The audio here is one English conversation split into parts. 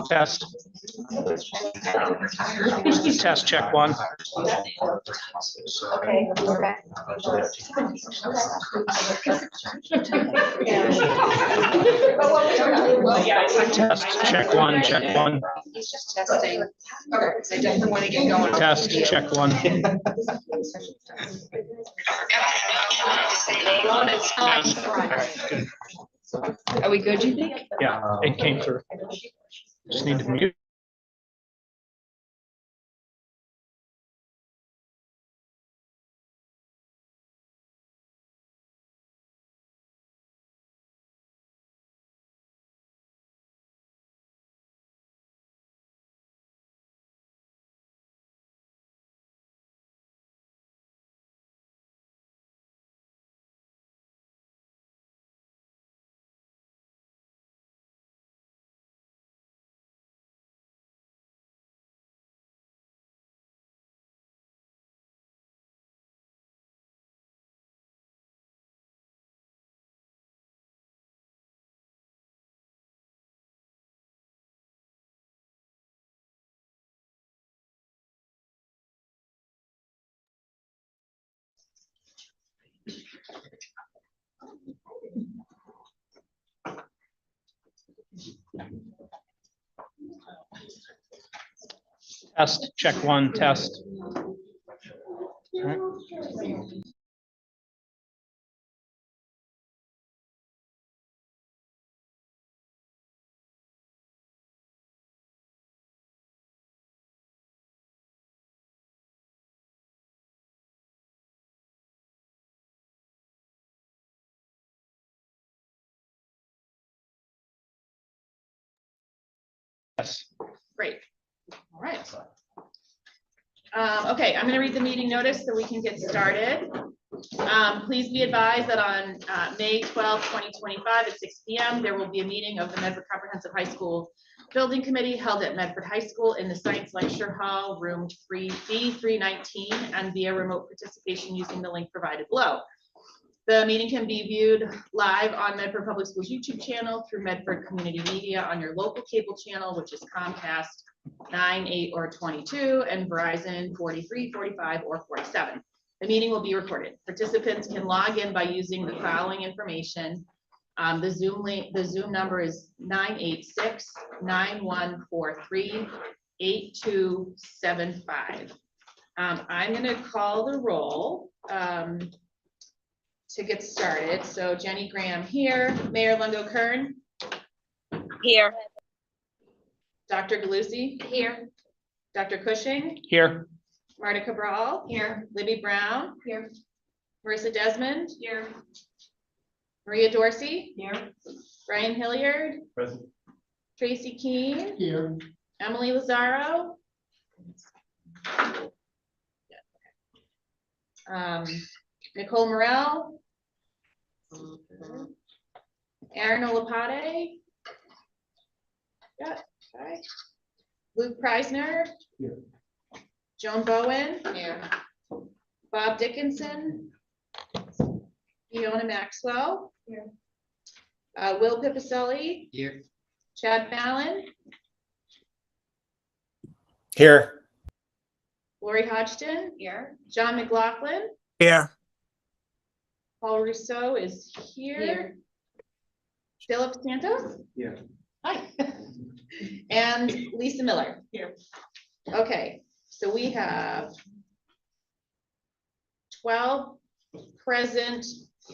Test. Test, check one. Okay, we're back. Test, check one, check one. He's just testing. I definitely want to get going. Test, check one. Are we good, you think? Yeah, it came through. Just need to mute. Test, check one, test. All right. Yes. Great. All right. Okay, I'm going to read the meeting notice so we can get started. Please be advised that on May 12, 2025 at 6 p.m. there will be a meeting of the Medford Comprehensive High School Building Committee held at Medford High School in the Science Lecture Hall, room 3B319, and via remote participation using the link provided below. The meeting can be viewed live on Medford Public Schools YouTube channel, through Medford Community Media on your local cable channel, which is Comcast 9, 8, or 22, and Verizon 43, 45, or 47. The meeting will be recorded. Participants can log in by using the following information. The Zoom link, the Zoom number is 986-9143-8275. I'm going to call the roll to get started. So Jenny Graham here, Mayor Lundo Kern. Here. Dr. Galusi. Here. Dr. Cushing. Here. Marta Cabral. Here. Libby Brown. Here. Marissa Desmond. Here. Maria Dorsey. Here. Brian Hilliard. Present. Tracy Keene. Here. Emily Lazaro. Nicole Morel. Aaron Olapade. Yeah, okay. Luke Preisner. Here. Joan Bowen. Here. Bob Dickinson. Fiona Maxwell. Here. Will Pipicelli. Here. Chad Fallon. Here. Lori Hodgson. Here. John McLaughlin. Here. Paul Rousseau is here. Philip Santos. Here. Hi. And Lisa Miller. Here. Okay, so we have 12 present,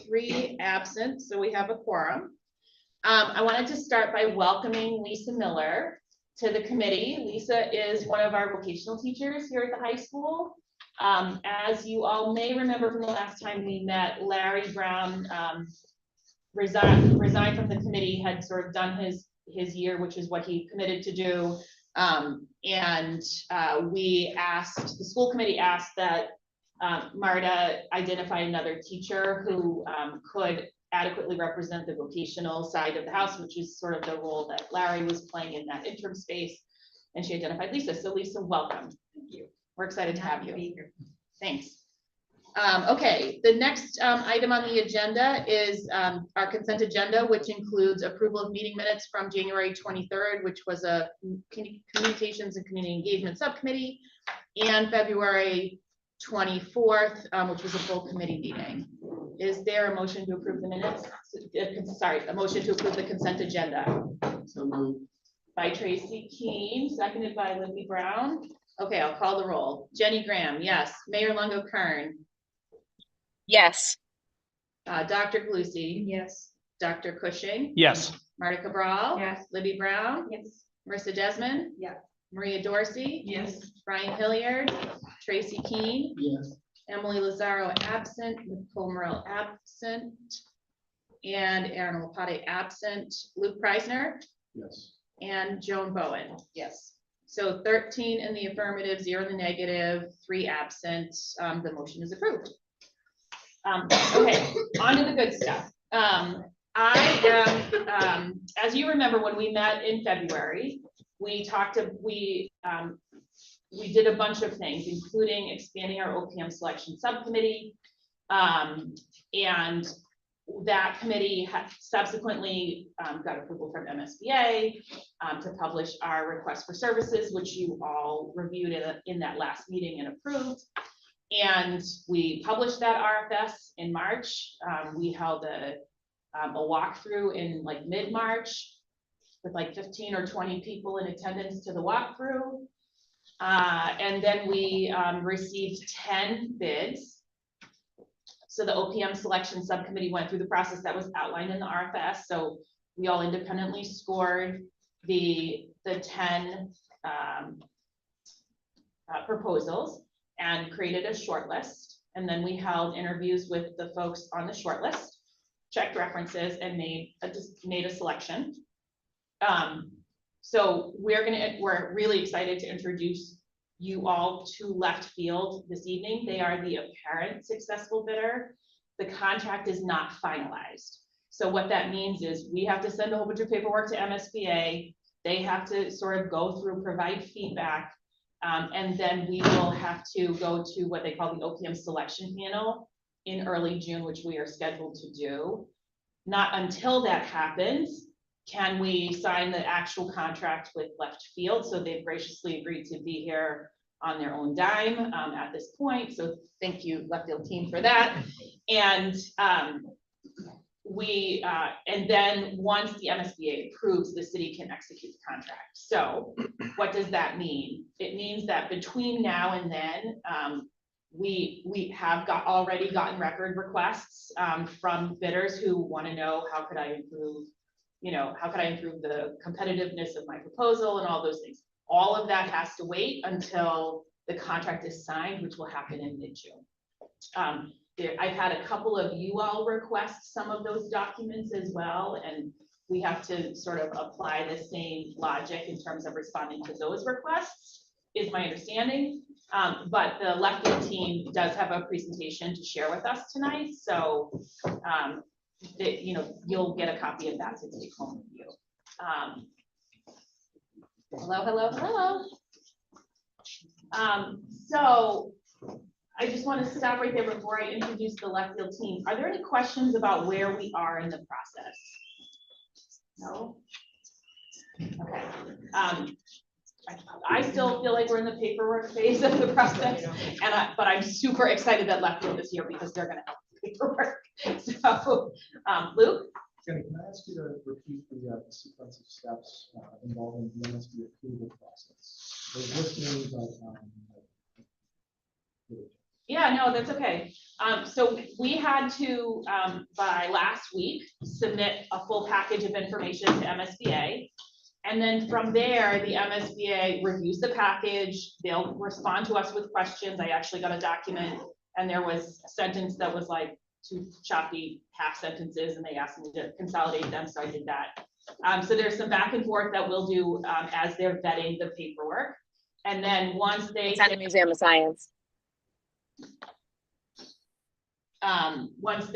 3 absent, so we have a quorum. I wanted to start by welcoming Lisa Miller to the committee. Lisa is one of our vocational teachers here at the high school. As you all may remember from the last time we met, Larry Brown resigned from the committee, had sort of done his year, which is what he committed to do. We asked, the school committee asked that Marta identify another teacher who could adequately represent the vocational side of the house, which is sort of the role that Larry was playing in that interim space. And she identified Lisa. So Lisa, welcome. Thank you. We're excited to have you. Be here. Thanks. Okay, the next item on the agenda is our consent agenda, which includes approval of meeting minutes from January 23rd, which was a communications and community engagement subcommittee, and February 24th, which was a full committee meeting. Is there a motion to approve the minutes? Sorry, a motion to approve the consent agenda. So moved. By Tracy Keane, seconded by Libby Brown. Okay, I'll call the roll. Jenny Graham, yes. Mayor Longo-Kern. Yes. Dr. Galusi. Yes. Dr. Cushing. Yes. Marta Cabral. Yes. Libby Brown. Yes. Marissa Desmond. Yes. Maria Dorsey. Yes. Brian Hilliard. Tracy Keane. Yes. Emily Lazaro absent. Nicole Morel absent. And Aaron Lapade absent. Luke Preisner. Yes. And Joan Bowen. Yes. So 13 in the affirmative, 0 in the negative, 3 absent. The motion is approved. Okay, on to the good stuff. As you remember, when we met in February, we did a bunch of things, including expanding our OPM selection subcommittee. And that committee subsequently got approval from MSBA to publish our request for services, which you all reviewed in that last meeting and approved. And we published that RFS in March. We held a walkthrough in like mid-March with like 15 or 20 people in attendance to the walkthrough. And then we received 10 bids. So the OPM selection subcommittee went through the process that was outlined in the RFS. So we all independently scored the 10 proposals and created a short list. And then we held interviews with the folks on the short list, checked references, and made a selection. So we're really excited to introduce you all to Left Field this evening. They are the apparent successful bidder. The contract is not finalized. So what that means is we have to send a whole bunch of paperwork to MSBA. They have to sort of go through, provide feedback, and then we will have to go to what they call the OPM selection panel in early June, which we are scheduled to do. Not until that happens can we sign the actual contract with Left Field. So they've graciously agreed to be here on their own dime at this point. So thank you, Left Field team, for that. And and then once the MSBA approves, the city can execute the contract. So what does that mean? It means that between now and then, we have already gotten record requests from bidders who want to know how could I improve, how could I improve the competitiveness of my proposal and all those things. All of that has to wait until the contract is signed, which will happen in mid-June. I've had a couple of you all request some of those documents as well, and we have to sort of apply the same logic in terms of responding to those requests, is my understanding. But the Left Field team does have a presentation to share with us tonight, so you'll get a copy of that to take home with you. Hello. So I just want to stop right there before I introduce the Left Field team. Are there any questions about where we are in the process? No? Okay. I still feel like we're in the paperwork phase of the process, but I'm super excited that Left Field is here because they're going to help with paperwork. So, Luke? Can I ask you to repeat the sequence of steps involving the MSB approval process? There's listening, but yeah, no, that's okay. So we had to, by last week, submit a full package of information to MSBA. And then from there, the MSBA reviews the package. They'll respond to us with questions. I actually got a document and there was a sentence that was like 2 choppy half sentences and they asked me to consolidate them, so I did that. So there's some back and forth that we'll do as they're vetting the paperwork. And then once they It's at the Museum of Science. Once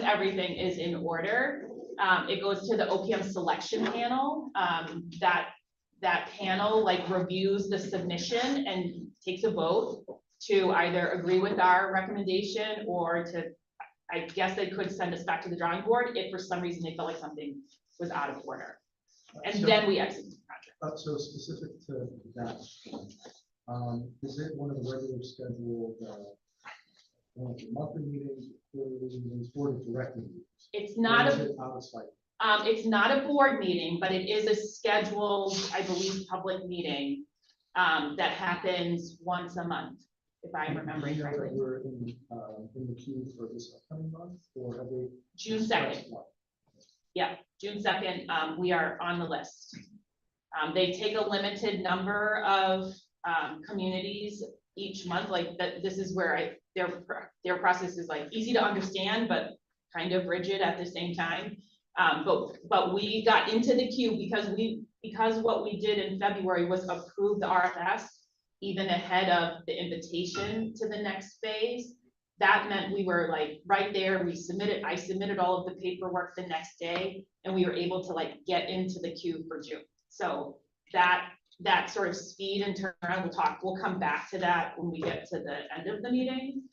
everything is in order, it goes to the OPM selection panel. That panel reviews the submission and takes a vote. to either agree with our recommendation or to, I guess they could send us back to the drawing board if for some reason they felt like something was out of order. And So- then we execute the project. So specific to that, is it one of the regular scheduled, one of the monthly meetings, quarterly meetings, or the direct meetings? It's not Or is a, it out of sight? it's not a board meeting, but it is a scheduled, I believe, public meeting that happens once a month, if I'm remembering Do you know that correctly. we're in the queue for this upcoming month, or have they? June 2nd. Yeah, June 2nd, we are on the list. They take a limited number of communities each month, like that. This is where their process is like easy to understand, but kind of rigid at the same time. But we got into the queue because what we did in February was approve the RFS even ahead of the invitation to the next phase. That meant we were like right there. I submitted all of the paperwork the next day, and we were able to like get into the queue for June. So that sort of speed and turnaround, we'll come back to that when we get to the end of the meeting.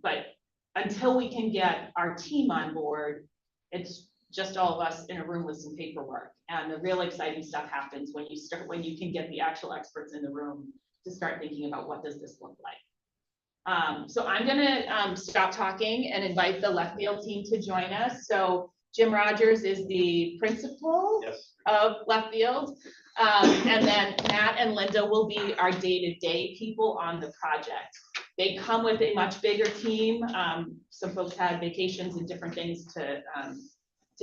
But until we can get our team on board, it's just all of us in a room with some paperwork. And the real exciting stuff happens when you can get the actual experts in the room to start thinking about what does this look like. So I'm gonna stop talking and invite the left field team to join us. So Jim Rogers is the principal of left field. And then Matt and Linda will be our day-to-day people on the project. They come with a much bigger team. Some folks had vacations and different things to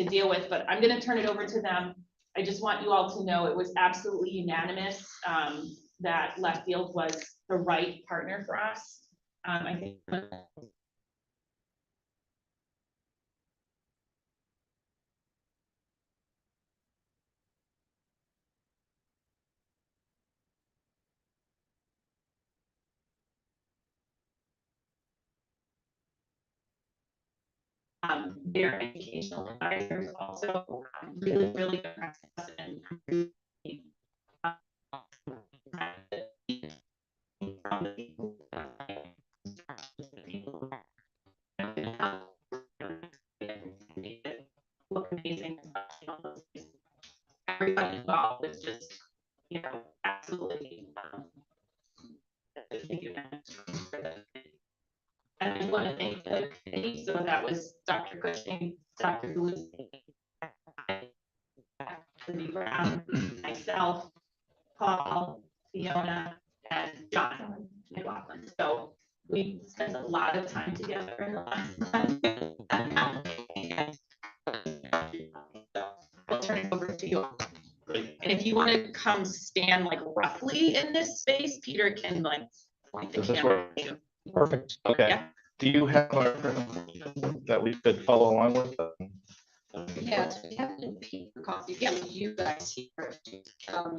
deal with, but I'm gonna turn it over to them. I just want you all to know it was absolutely unanimous that left field was the right partner for us. I think their educational advisors also really impressed us and look amazing. Everybody involved is just, absolutely. And I want to thank the committee. So that was Dr. Cushing, Dr. Lewis, Brown, myself, Paul, Fiona, and John McLaughlin. So we spent a lot of time together in the last month. I'll turn it over to you. And if you want to come stand like roughly in this space, Peter can like point the camera at you. Perfect. Okay. Yeah. Do you have our presentation that we could follow along with? Yes, we have a paper copy. Yeah, you guys see first. Do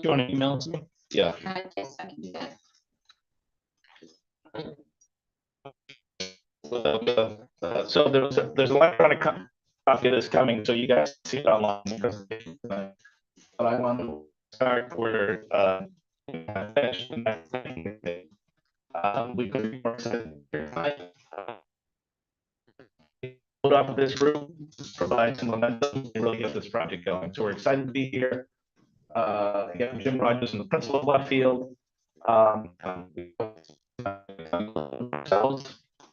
you want to email it to me? Yeah. I guess I can do that. So there's an electronic copy of this coming, so you guys see it online. But I want to start where finish the next thing. We could be more excited tonight. Put up this room, provide some momentum, and really get this project going. So we're excited to be here. Again, Jim Rogers and the principal of left field. Ourselves,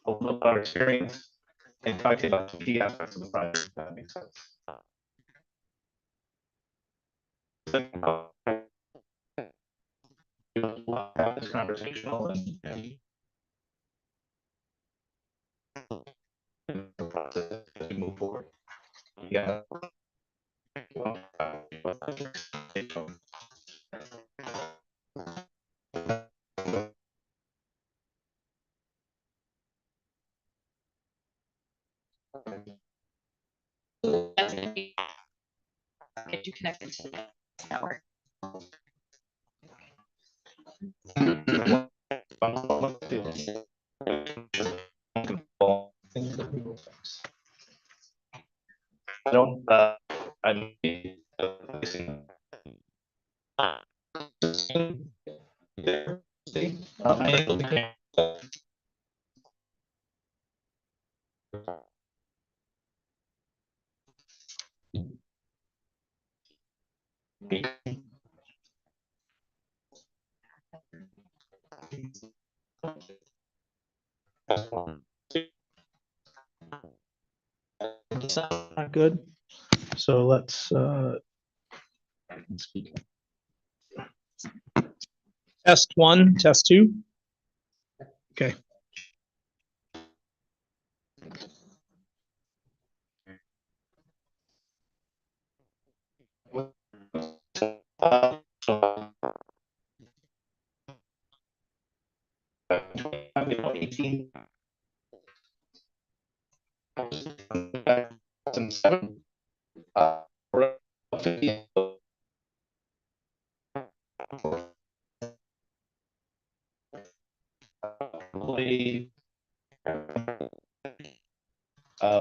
a little bit about our experience, and talk to you about the key aspects of the project, if that makes sense. Have this conversational and the process as we move forward. Yeah. That's gonna be get you connected to the network. I don't, I'm. Not good. So let's speak. Test one, test two. Okay.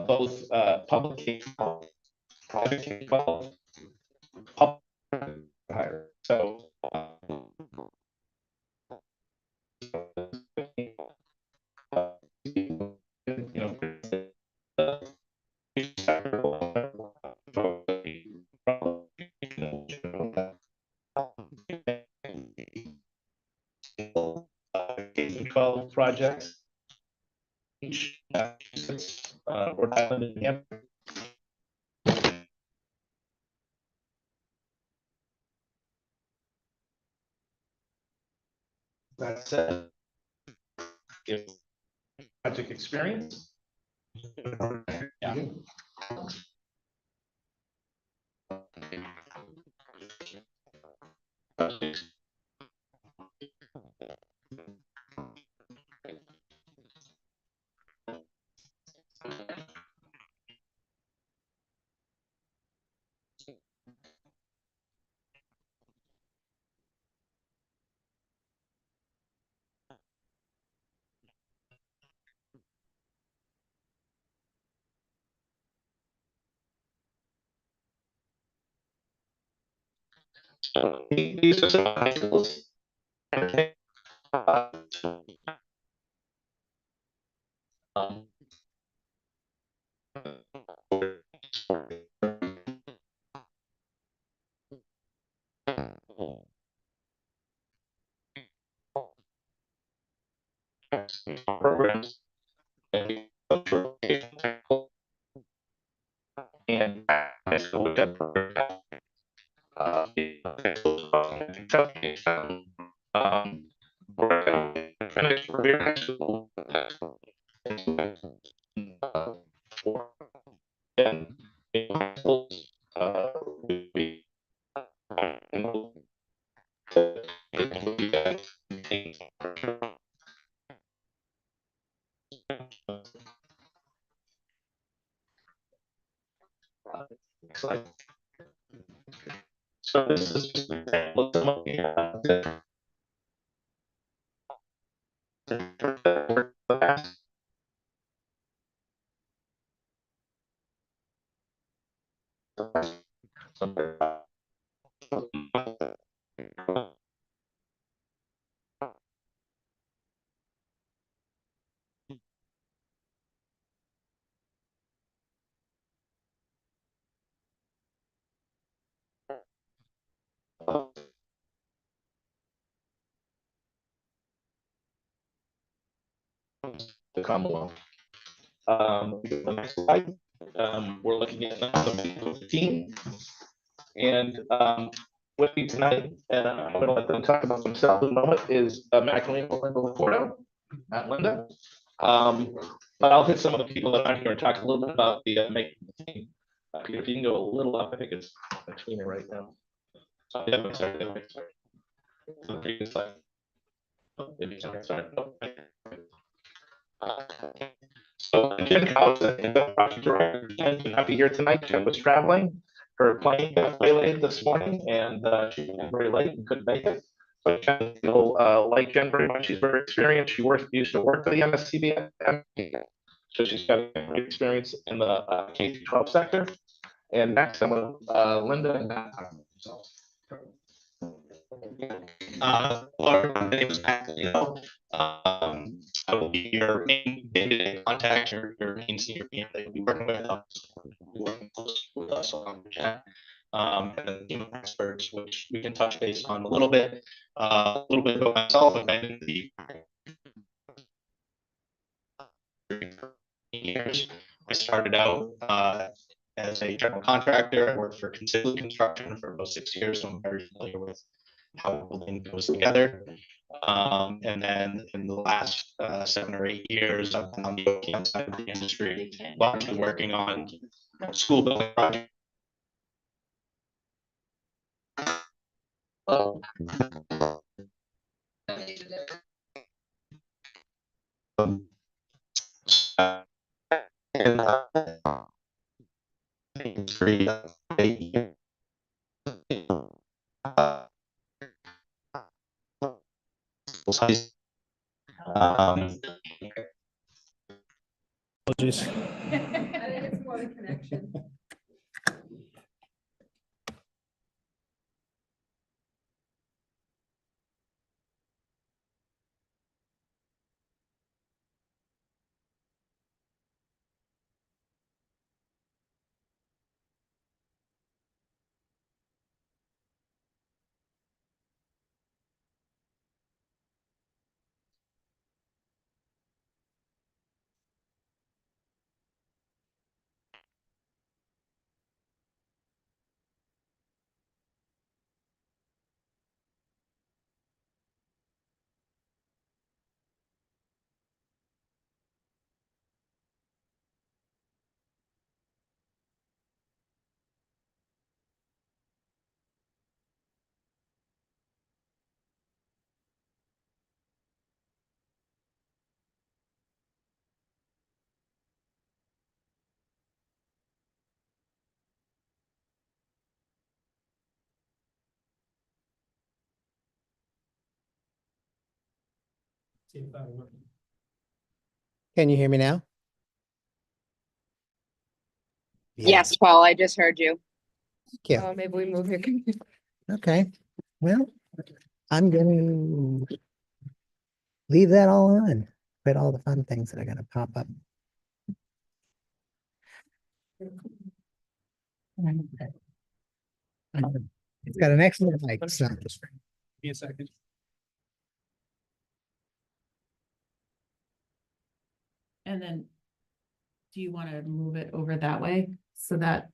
Both public K-12, private K-12, public higher. So you know, K-12 projects. Each Rhode Island and New Hampshire. That said, if project experience. Yeah. These are some examples. Um, programs and high school um, finished career high school and would be like, so this is just an example of some of the the Commonwealth. The next slide, we're looking at the team, and with me tonight, and I'm going to let them talk about themselves in a moment, is Magdalena Laporto, not Linda. But I'll hit some of the people that are here and talk a little bit about the making the team. Peter, if you can go a little up, I think it's between it right now. Yeah, sorry. The previous slide. Oh, maybe sorry. Oh, so Jen Collison, the project director, Jen could not be here tonight. Jen was traveling. Her plane got delayed this morning, and she was very late and couldn't make it. But Jen, you'll like Jen very much. She's very experienced. She used to work for the MSCBC, so she's got great experience in the K-12 sector. And next, I'm with Linda and Matt. Hello, my name is Matt. I will be your main day-to-day contact, your main senior PM that you'll be working with. Working closely with us on the chat. And then the team of experts, which we can touch base on a little bit about myself. I've been in the years. I started out as a general contractor. I worked for Consigley Construction for about 6 years, so I'm very familiar with how a building goes together. And then in the last 7 or 8 years, I've been on the OPM side of the industry, largely working on school building projects. And industry, um, Apologies. Can you hear me now? Yes, Paul, I just heard you. Yeah. Oh, maybe we move your computer. Okay. Well, I'm gonna leave that all on. Quit all the fun things that are gonna pop up. It's got an excellent mic, so. Give me a second. And then, do you want to move it over that way so that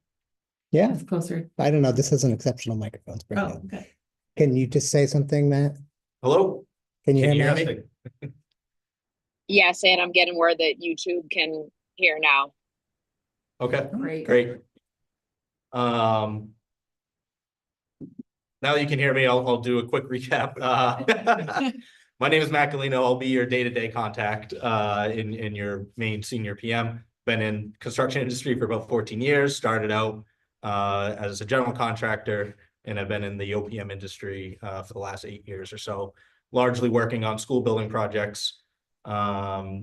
Yeah, it's closer? I don't know. This is an exceptional microphone. It's brand Oh, new. okay. Can you just say something, Matt? Hello? Can you Can hear you me? hear me? Yes, and I'm getting word that YouTube can hear now. Okay, Great. great. Now that you can hear me, I'll do a quick recap. My name is Matt Galino. I'll be your day-to-day contact in your main senior PM. Been in construction industry for about 14 years, started out as a general contractor, and I've been in the OPM industry for the last 8 years or so, largely working on school building projects. I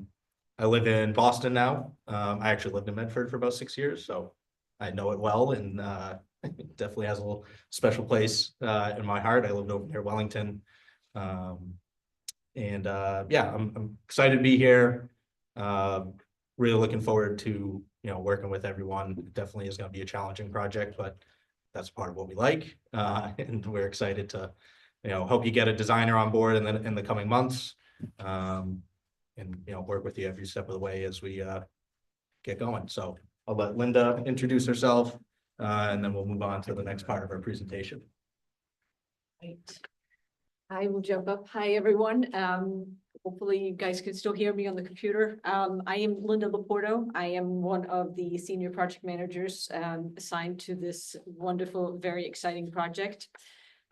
live in Boston now. I actually lived in Medford for about 6 years, so I know it well, and it definitely has a little special place in my heart. I lived over near Wellington. Yeah, I'm excited to be here. Really looking forward to, working with everyone. It definitely is going to be a challenging project, but that's part of what we like. And we're excited to, help you get a designer on board in the coming months. And, work with you every step of the way as we get going. So I'll let Linda introduce herself, and then we'll move on to the next part of our presentation. Right. I will jump up. Hi, everyone. Hopefully you guys can still hear me on the computer. I am Linda Laporto. I am one of the senior project managers assigned to this wonderful, very exciting project.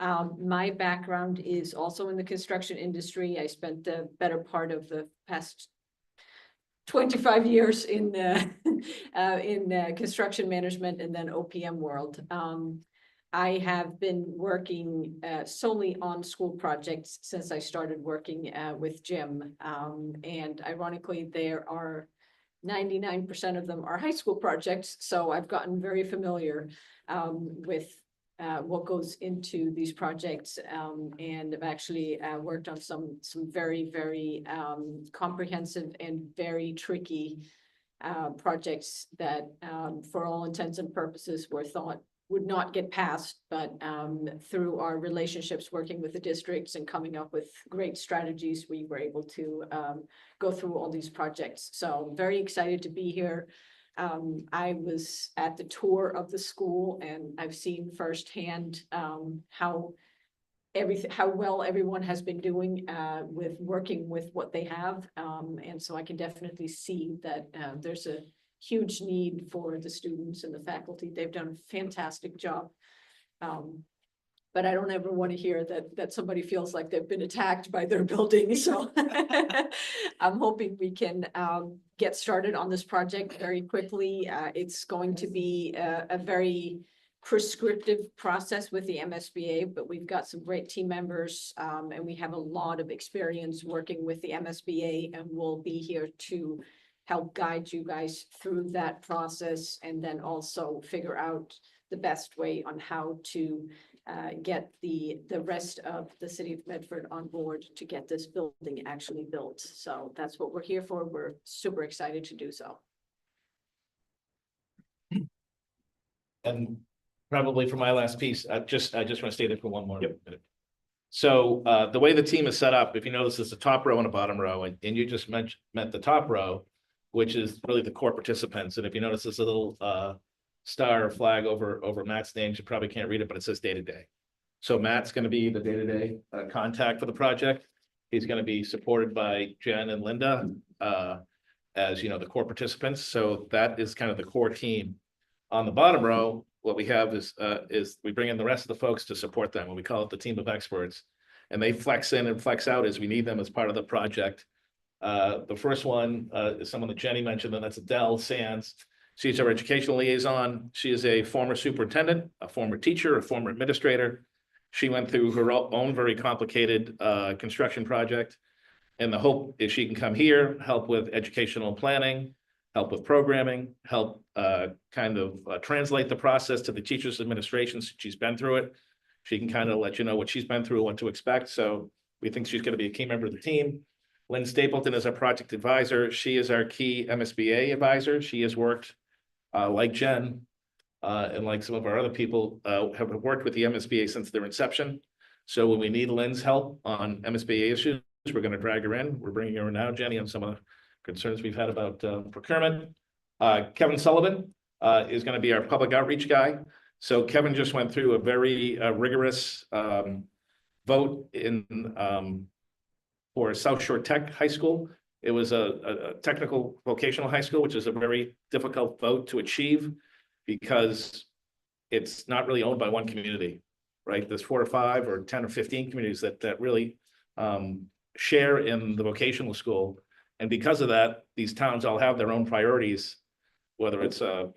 My background is also in the construction industry. I spent the better part of the past 25 years in construction management and then OPM world. I have been working solely on school projects since I started working with Jim. And ironically, there are 99% of them are high school projects. So I've gotten very familiar with what goes into these projects, and I've actually worked on some very, very comprehensive and very tricky projects that, for all intents and purposes, were thought would not get passed, but through our relationships working with the districts and coming up with great strategies, we were able to go through all these projects. So I'm very excited to be here. I was at the tour of the school, and I've seen firsthand how well everyone has been doing with working with what they have. And so I can definitely see that there's a huge need for the students and the faculty. They've done a fantastic job. But I don't ever want to hear that somebody feels like they've been attacked by their building. So I'm hoping we can get started on this project very quickly. It's going to be a very prescriptive process with the MSBA, but we've got some great team members, and we have a lot of experience working with the MSBA, and we'll be here to help guide you guys through that process, and then also figure out the best way on how to get the rest of the city of Medford on board to get this building actually built. So that's what we're here for. We're super excited to do so. And probably for my last piece, I just want to stay there for one more minute. So the way the team is set up, if you notice, there's a top row and a bottom row, and you just meant the top row, which is really the core participants. And if you notice, there's a little star or flag over Matt's name. You probably can't read it, but it says day-to-day. So Matt's going to be the day-to-day contact for the project. He's going to be supported by Jen and Linda as the core participants. So that is kind of the core team. On the bottom row, what we have is we bring in the rest of the folks to support them, and we call it the team of experts. And they flex in and flex out as we need them as part of the project. The first one is someone that Jenny mentioned, and that's Adele Sands. She's our educational liaison. She is a former superintendent, a former teacher, a former administrator. She went through her own very complicated construction project. And the hope is she can come here, help with educational planning, help with programming, help translate the process to the teachers' administrations. She's been through it. She can kind of let you know what she's been through, what to expect. So we think she's going to be a key member of the team. Lynn Stapleton is our project advisor. She is our key MSBA advisor. She has worked like Jen and like some of our other people have worked with the MSBA since their inception. So when we need Lynn's help on MSBA issues, we're going to drag her in. We're bringing her in now, Jenny, on some of the concerns we've had about procurement. Kevin Sullivan is going to be our public outreach guy. So Kevin just went through a very rigorous vote for South Shore Tech High School. It was a technical vocational high school, which is a very difficult vote to achieve because it's not really owned by one community, right? There's 4 or 5 or 10 or 15 communities that really share in the vocational school. And because of that, these towns all have their own priorities, whether it's a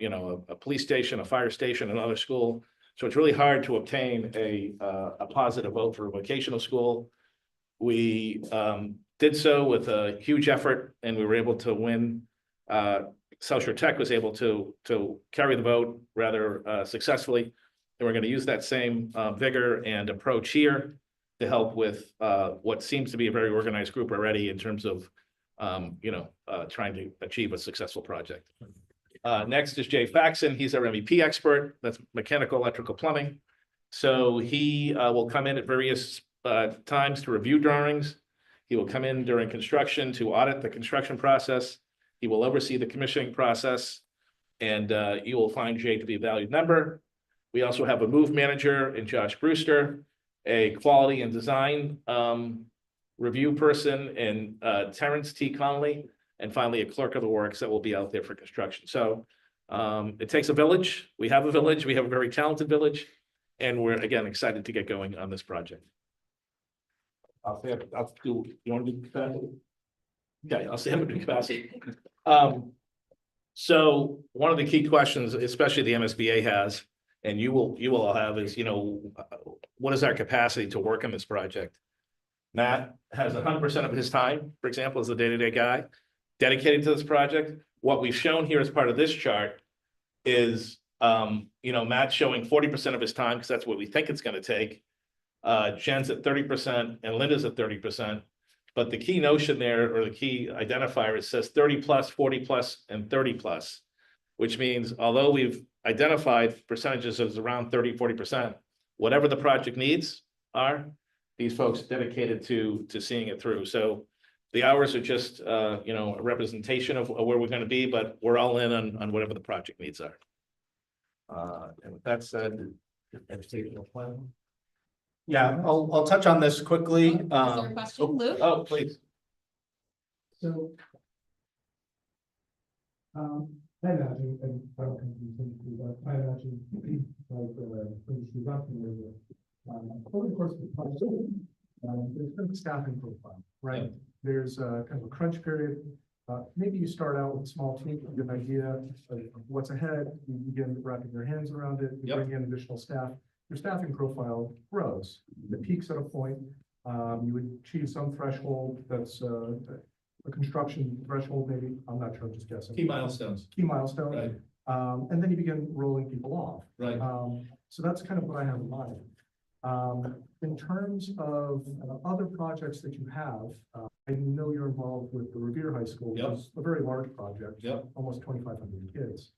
police station, a fire station, another school. So it's really hard to obtain a positive vote for a vocational school. We did so with a huge effort, and we were able to win. South Shore Tech was able to carry the vote rather successfully. And we're going to use that same vigor and approach here to help with what seems to be a very organized group already in terms of trying to achieve a successful project. Next is Jay Faxon. He's our MEP expert. That's mechanical, electrical, plumbing. So he will come in at various times to review drawings. He will come in during construction to audit the construction process. He will oversee the commissioning process, and you will find Jay to be a valued member. We also have a move manager in Josh Brewster, a quality and design review person in Terrence T. Connolly, and finally a clerk of the works that will be out there for construction. So it takes a village. We have a village. We have a very talented village, and we're again excited to get going on this project. I'll do. You want to do capacity? Okay, I'll say I'm going to do capacity. So one of the key questions, especially the MSBA has, and you will all have, is what is our capacity to work on this project? Matt has 100% of his time, for example, as the day-to-day guy, dedicated to this project. What we've shown here as part of this chart is You know, Matt's showing 40% of his time because that's what we think it's gonna take. Jen's at 30% and Linda's at 30%. But the key notion there, or the key identifier, it says 30 plus, 40 plus, and 30 plus. Which means although we've identified percentages as around 30, 40%, whatever the project needs are, these folks dedicated to seeing it through. So the hours are just, you know, a representation of where we're gonna be, but we're all in on whatever the project needs are. And with that said, educational plan. Yeah, I'll touch on this quickly. Is there a question, Luke? Oh, please. So. I imagine, and I don't think you think, but I imagine, like, when she's up there, over the course of the project, there's kind of a staffing profile, right? There's a kind of a crunch period. Maybe you start out with a small team, you get an idea of what's ahead, you begin wrapping your hands around it, you bring in additional staff. Your staffing profile grows. It peaks at a point. You would achieve some threshold that's a construction threshold, maybe. I'm not sure, I'm just guessing. Key milestones. Key milestone. Right. And then you begin rolling people off. Right. So that's kind of what I have in mind. In terms of other projects that you have, I know you're involved with the Revere High School, which is a very large project. Almost 2,500 kids.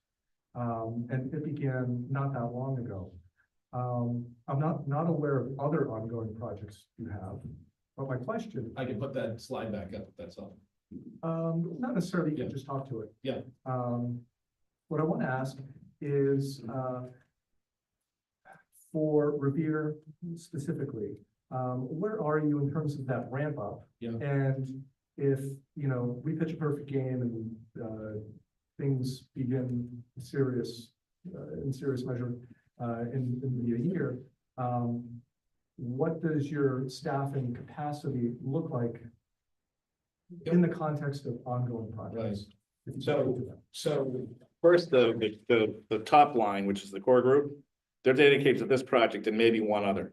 And it began not that long ago. I'm not aware of other ongoing projects you have, but my question. I can put that slide back up, if that's all. Not necessarily, you can just talk to it. Yeah. What I want to ask is, for Revere specifically, where are you in terms of that ramp up? Yeah. And if, you know, we pitch a perfect game and things begin in serious measure in maybe a year, what does your staffing capacity look like in the context of ongoing projects? So first, the top line, which is the core group, they're dedicated to this project and maybe one other.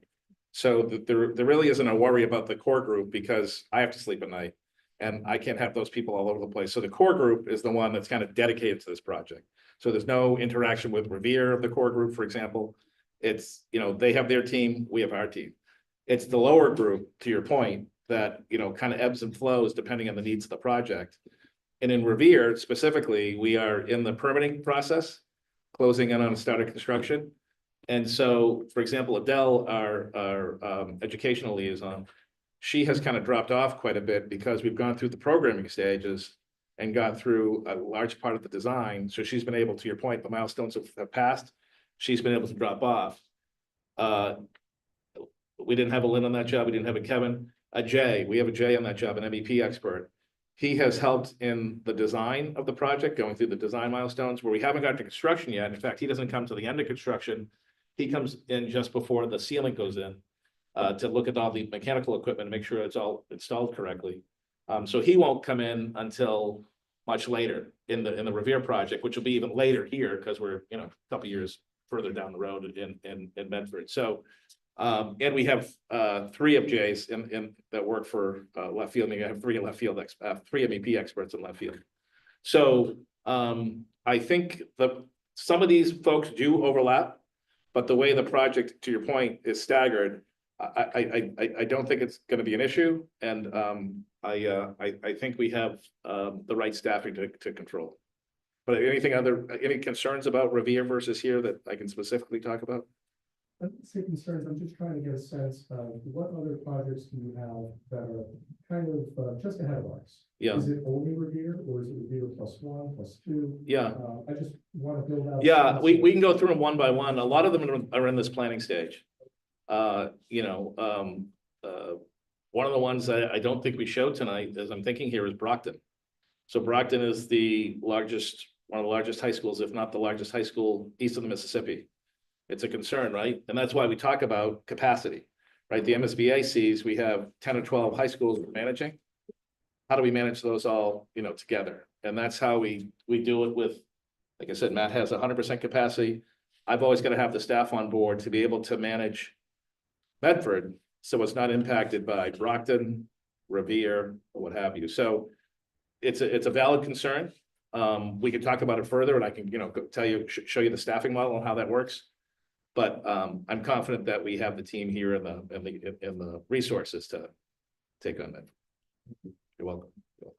So there really isn't a worry about the core group because I have to sleep at night and I can't have those people all over the place. So the core group is the one that's kind of dedicated to this project. So there's no interaction with Revere of the core group, for example. It's, you know, they have their team, we have our team. It's the lower group, to your point, that, you know, kind of ebbs and flows depending on the needs of the project. And in Revere specifically, we are in the permitting process, closing in on a start of construction. And so, for example, Adele, our educational liaison, she has kind of dropped off quite a bit because we've gone through the programming stages and got through a large part of the design. So she's been able, to your point, the milestones have passed. She's been able to drop off. We didn't have a Lynn on that job. We didn't have a Kevin. A Jay, we have a Jay on that job, an MEP expert. He has helped in the design of the project, going through the design milestones where we haven't got to construction yet. In fact, he doesn't come to the end of construction. He comes in just before the ceiling goes in to look at all the mechanical equipment and make sure it's all installed correctly. So he won't come in until much later in the Revere project, which will be even later here because we're, you know, a couple years further down the road in Medford. So and we have 3 of J's in that work for left field. Maybe I have 3 in left field, 3 MEP experts in left field. So I think some of these folks do overlap, but the way the project, to your point, is staggered, I don't think it's going to be an issue, and I think we have the right staffing to control. But any concerns about Revere versus here that I can specifically talk about? I don't say concerns, I'm just trying to get a sense of what other projects do you have that are kind of just ahead of ours? Yeah. Is it only Revere or is it Revere +1, +2? Yeah. I just want to build out. Yeah, we can go through them one by one. A lot of them are in this planning stage. You know, one of the ones I don't think we showed tonight, as I'm thinking here, is Brockton. So Brockton is one of the largest high schools, if not the largest high school east of the Mississippi. It's a concern, right? And that's why we talk about capacity, right? The MSBA sees we have 10 or 12 high schools we're managing. How do we manage those all, you know, together? And that's how we do it with, like I said, Matt has 100% capacity. I've always got to have the staff on board to be able to manage Medford, so it's not impacted by Brockton, Revere, or what have you. So it's a valid concern. We could talk about it further and I can, tell you, show you the staffing model and how that works. But I'm confident that we have the team here and the resources to take on that. You're welcome.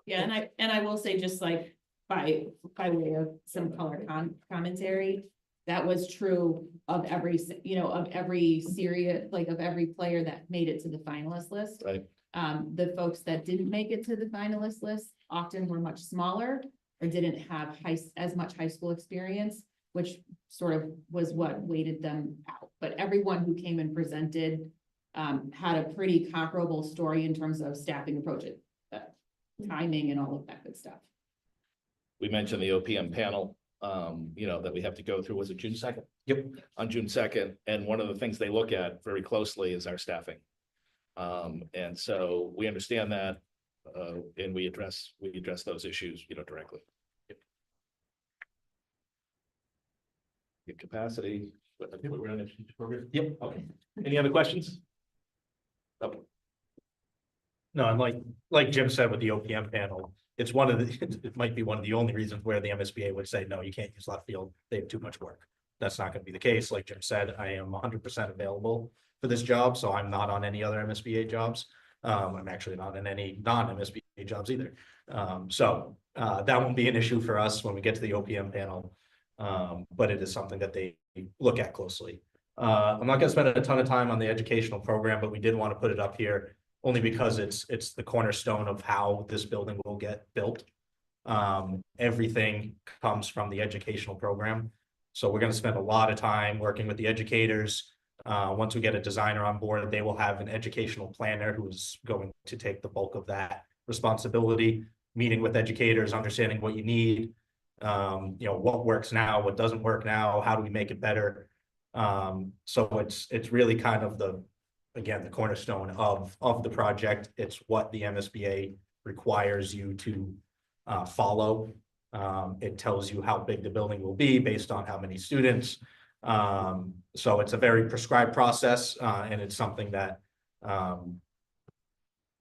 Yeah, and I will say, just like by way of some color commentary, that was true of every, of every series, like of every player that made it to the finalist list. Right. The folks that didn't make it to the finalist list often were much smaller or didn't have as much high school experience, which sort of was what weighted them out. But everyone who came and presented had a pretty comparable story in terms of staffing approaches, timing and all of that good stuff. We mentioned the OPM panel, that we have to go through. Was it June 2nd? Yep. On June 2nd. And one of the things they look at very closely is our staffing. And so we understand that, and we address those issues, directly. Yep. Get capacity. We're on the program. Yep. Okay. Any other questions? Oh, No, and like Jim said with the OPM panel, it's one of the, it might be one of the only reasons where the MSBA would say, no, you can't use left field. They have too much work. That's not going to be the case. Like Jim said, I am 100% available for this job, so I'm not on any other MSBA jobs. I'm actually not in any non-MSBA jobs either. So that won't be an issue for us when we get to the OPM panel. But it is something that they look at closely. I'm not going to spend a ton of time on the educational program, but we did want to put it up here only because it's the cornerstone of how this building will get built. Everything comes from the educational program. So we're going to spend a lot of time working with the educators. Once we get a designer on board, they will have an educational planner who's going to take the bulk of that responsibility, meeting with educators, understanding what you need, what works now, what doesn't work now, how do we make it better. So it's really kind of the cornerstone of the project. It's what the MSBA requires you to follow. It tells you how big the building will be based on how many students. So it's a very prescribed process, and it's something that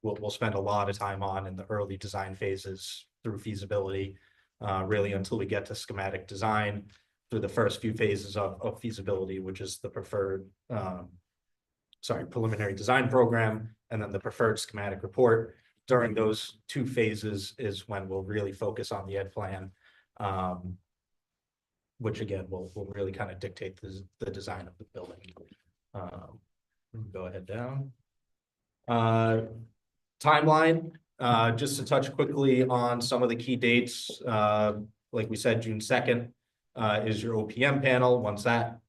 we'll spend a lot of time on in the early design phases through feasibility, really until we get to schematic design through the first few phases of feasibility, which is the preliminary design program, and then the preferred schematic report. During those two phases is when we'll really focus on the ed plan, which again will really kind of dictate the design of the building. Go ahead down. Timeline, just to touch quickly on some of the key dates. Like we said, June 2nd is your OPM panel. Once that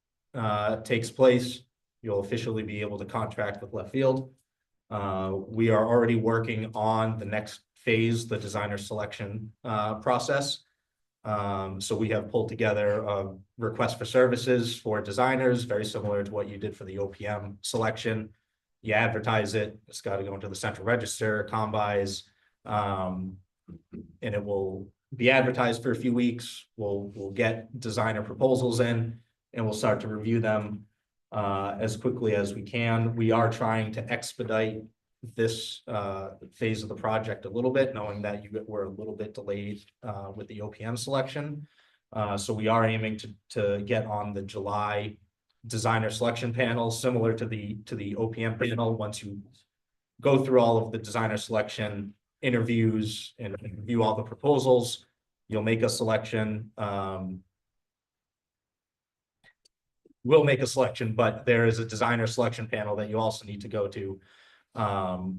takes place, you'll officially be able to contract with left field. We are already working on the next phase, the designer selection process. So we have pulled together a request for services for designers, very similar to what you did for the OPM selection. You advertise it, it's got to go into the central register, combis, and it will be advertised for a few weeks. We'll get designer proposals in, and we'll start to review them as quickly as we can. We are trying to expedite this phase of the project a little bit, knowing that we're a little bit delayed with the OPM selection. So we are aiming to get on the July designer selection panel, similar to the OPM panel. Once you go through all of the designer selection interviews and review all the proposals, you'll make a selection. We'll make a selection, but there is a designer selection panel that you also need to go to,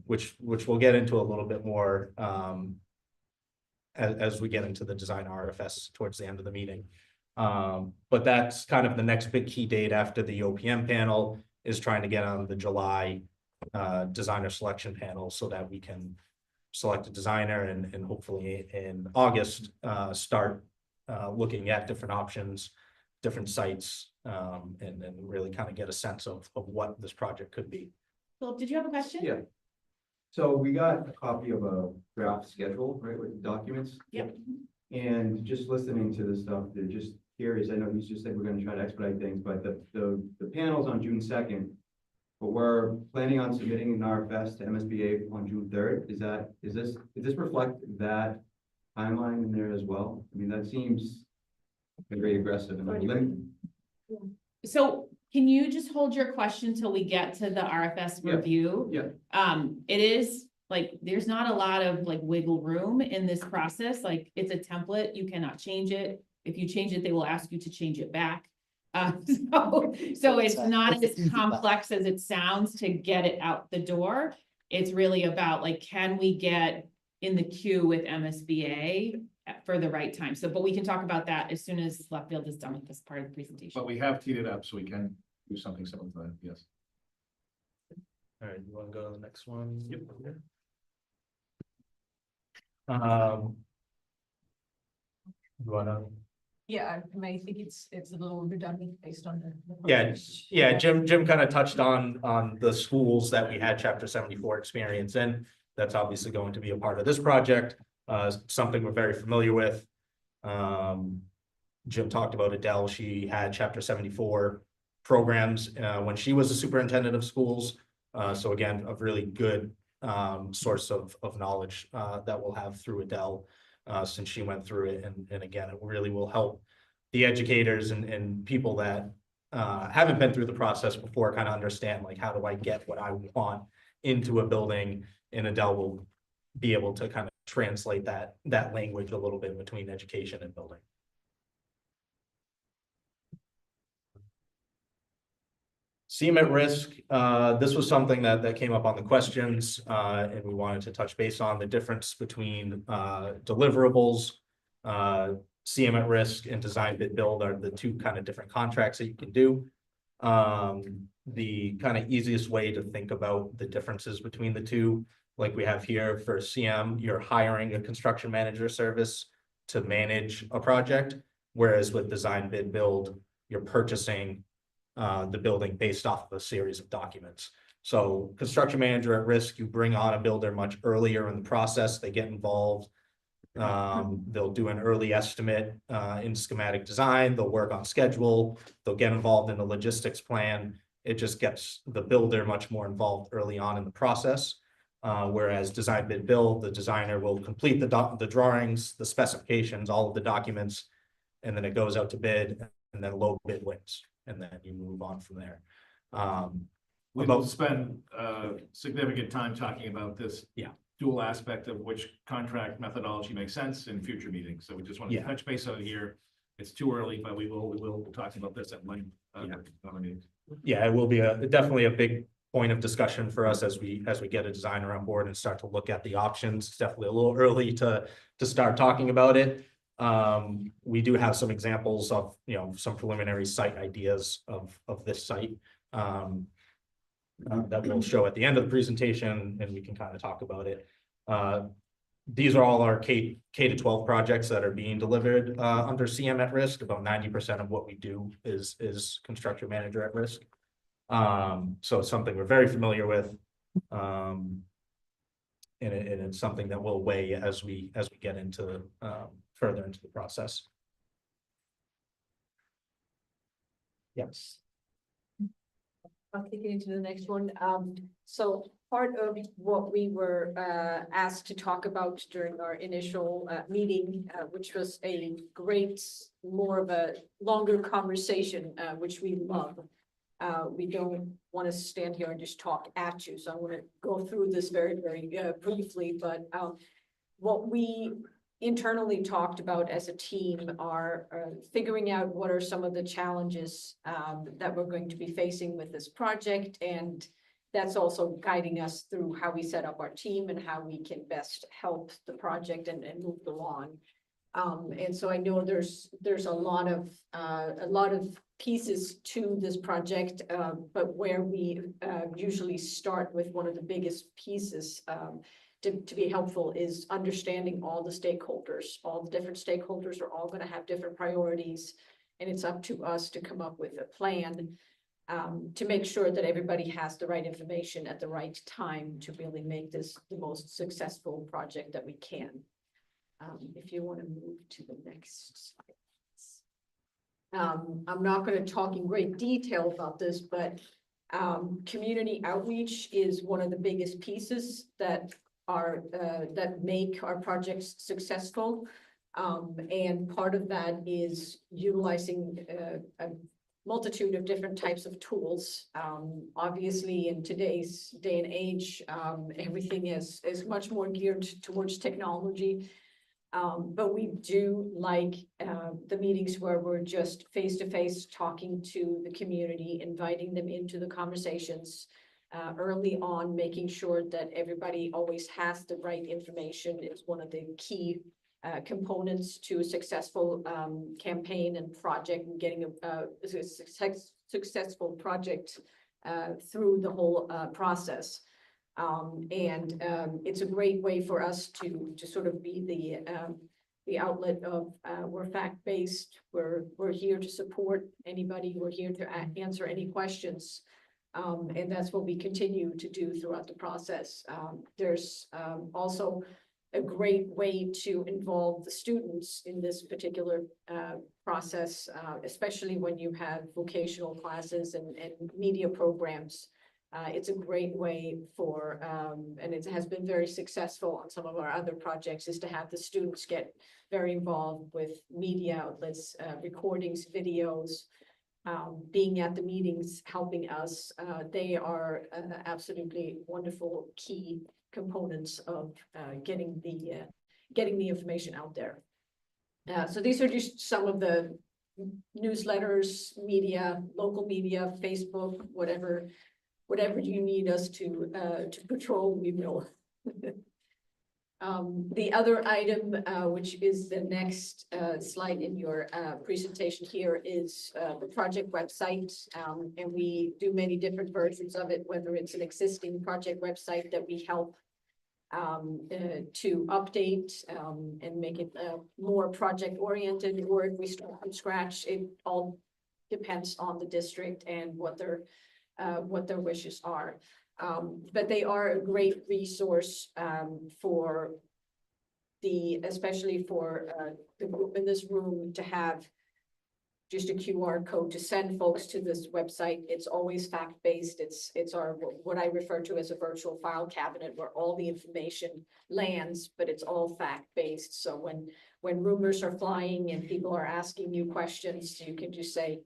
which we'll get into a little bit more as we get into the design RFS towards the end of the meeting. But that's kind of the next big key date after the OPM panel, is trying to get on the July designer selection panel so that we can select a designer and hopefully in August start looking at different options, different sites, and really kind of get a sense of what this project could be. Philip, did you have a question? Yeah. So we got a copy of a draft schedule, right, with the documents? Yep. And just listening to this stuff, they're just curious. I know he's just said we're gonna try to expedite things, but the panel's on June 2nd. But we're planning on submitting an RFS to MSBA on June 3rd. Does this reflect that timeline in there as well? I mean, that seems very aggressive and limit. So can you just hold your question till we get to the RFS Yeah. review? Yeah. It is like, there's not a lot of like wiggle room in this process. Like, it's a template, you cannot change it. If you change it, they will ask you to change it back. So it's not as complex as it sounds to get it out the door. It's really about like, can we get in the queue with MSBA for the right time? So, but we can talk about that as soon as Leftfield is done with this part of the presentation. But we have teed it up, so we can do something similar to that, yes. All right, you wanna go to the next one? Yep. You wanna? Yeah, I think it's a little redundant based on the. Yeah, Jim kind of touched on the schools that we had chapter 74 experience in. That's obviously going to be a part of this project, something we're very familiar with. Jim talked about Adele. She had chapter 74 programs when she was a superintendent of schools. So again, a really good source of knowledge that we'll have through Adele since she went through it. And again, it really will help the educators and people that haven't been through the process before kind of understand, like, how do I get what I want into a building? And Adele will be able to kind of translate that language a little bit between education and building. CM at risk, this was something that came up on the questions, and we wanted to touch base on the difference between deliverables. CM at risk and design bid build are the two kind of different contracts that you can do. The kind of easiest way to think about the differences between the two, like we have here for CM, you're hiring a construction manager service to manage a project, whereas with design bid build, you're purchasing the building based off of a series of documents. So construction manager at risk, you bring on a builder much earlier in the process, they get involved. They'll do an early estimate in schematic design, they'll work on schedule, they'll get involved in the logistics plan. It just gets the builder much more involved early on in the process. Whereas design bid build, the designer will complete the drawings, the specifications, all of the documents, and then it goes out to bid, and then low bid wins, and then you move on from there. We will spend significant time talking about this. Yeah. Dual aspect of which contract methodology makes sense in future meetings. So we just want to touch base on it here. It's too early, but we will talk about this at length. Yeah, it will be definitely a big point of discussion for us as we get a designer on board and start to look at the options. It's definitely a little early to start talking about it. We do have some examples of, some preliminary site ideas of this site that we'll show at the end of the presentation, and we can kind of talk about it. These are all our K to 12 projects that are being delivered under CM at risk. About 90% of what we do is construction manager at risk. So it's something we're very familiar with. And it's something that will weigh as we get into further into the process. Yes. I'll take it into the next one. So part of what we were asked to talk about during our initial meeting, which was a great, more of a longer conversation, which we love. We don't want to stand here and just talk at you, so I want to go through this very, very briefly, but what we internally talked about as a team are figuring out what are some of the challenges that we're going to be facing with this project, and that's also guiding us through how we set up our team and how we can best help the project and move along. And so I know there's a lot of pieces to this project, but where we usually start with one of the biggest pieces to be helpful is understanding all the stakeholders. All the different stakeholders are all going to have different priorities, and it's up to us to come up with a plan to make sure that everybody has the right information at the right time to really make this the most successful project that we can. If you want to move to the next slide. I'm not going to talk in great detail about this, but community outreach is one of the biggest pieces that that make our projects successful. And part of that is utilizing a multitude of different types of tools. Obviously, in today's day and age, everything is much more geared towards technology. But we do like the meetings where we're just face to face talking to the community, inviting them into the conversations early on, making sure that everybody always has the right information is one of the key components to a successful campaign and project, and getting a successful project through the whole process. It's a great way for us to sort of be the outlet of we're fact-based, we're here to support anybody, we're here to answer any questions. And that's what we continue to do throughout the process. There's also a great way to involve the students in this particular process, especially when you have vocational classes and media programs. It's a great way for, and it has been very successful on some of our other projects, is to have the students get very involved with media outlets, recordings, videos, being at the meetings, helping us. They are absolutely wonderful key components of getting the information out there. So these are just some of the newsletters, media, local media, Facebook, whatever you need us to patrol, we will. The other item, which is the next slide in your presentation here, is the project website. And we do many different versions of it, whether it's an existing project website that we help to update and make it more project oriented, or if we start from scratch. It all depends on the district and what their wishes are. But they are a great resource for especially for the group in this room to have just a QR code to send folks to this website. It's always fact-based. It's our, what I refer to as a virtual file cabinet, where all the information lands, but it's all fact-based. So when rumors are flying and people are asking you questions, you can just say,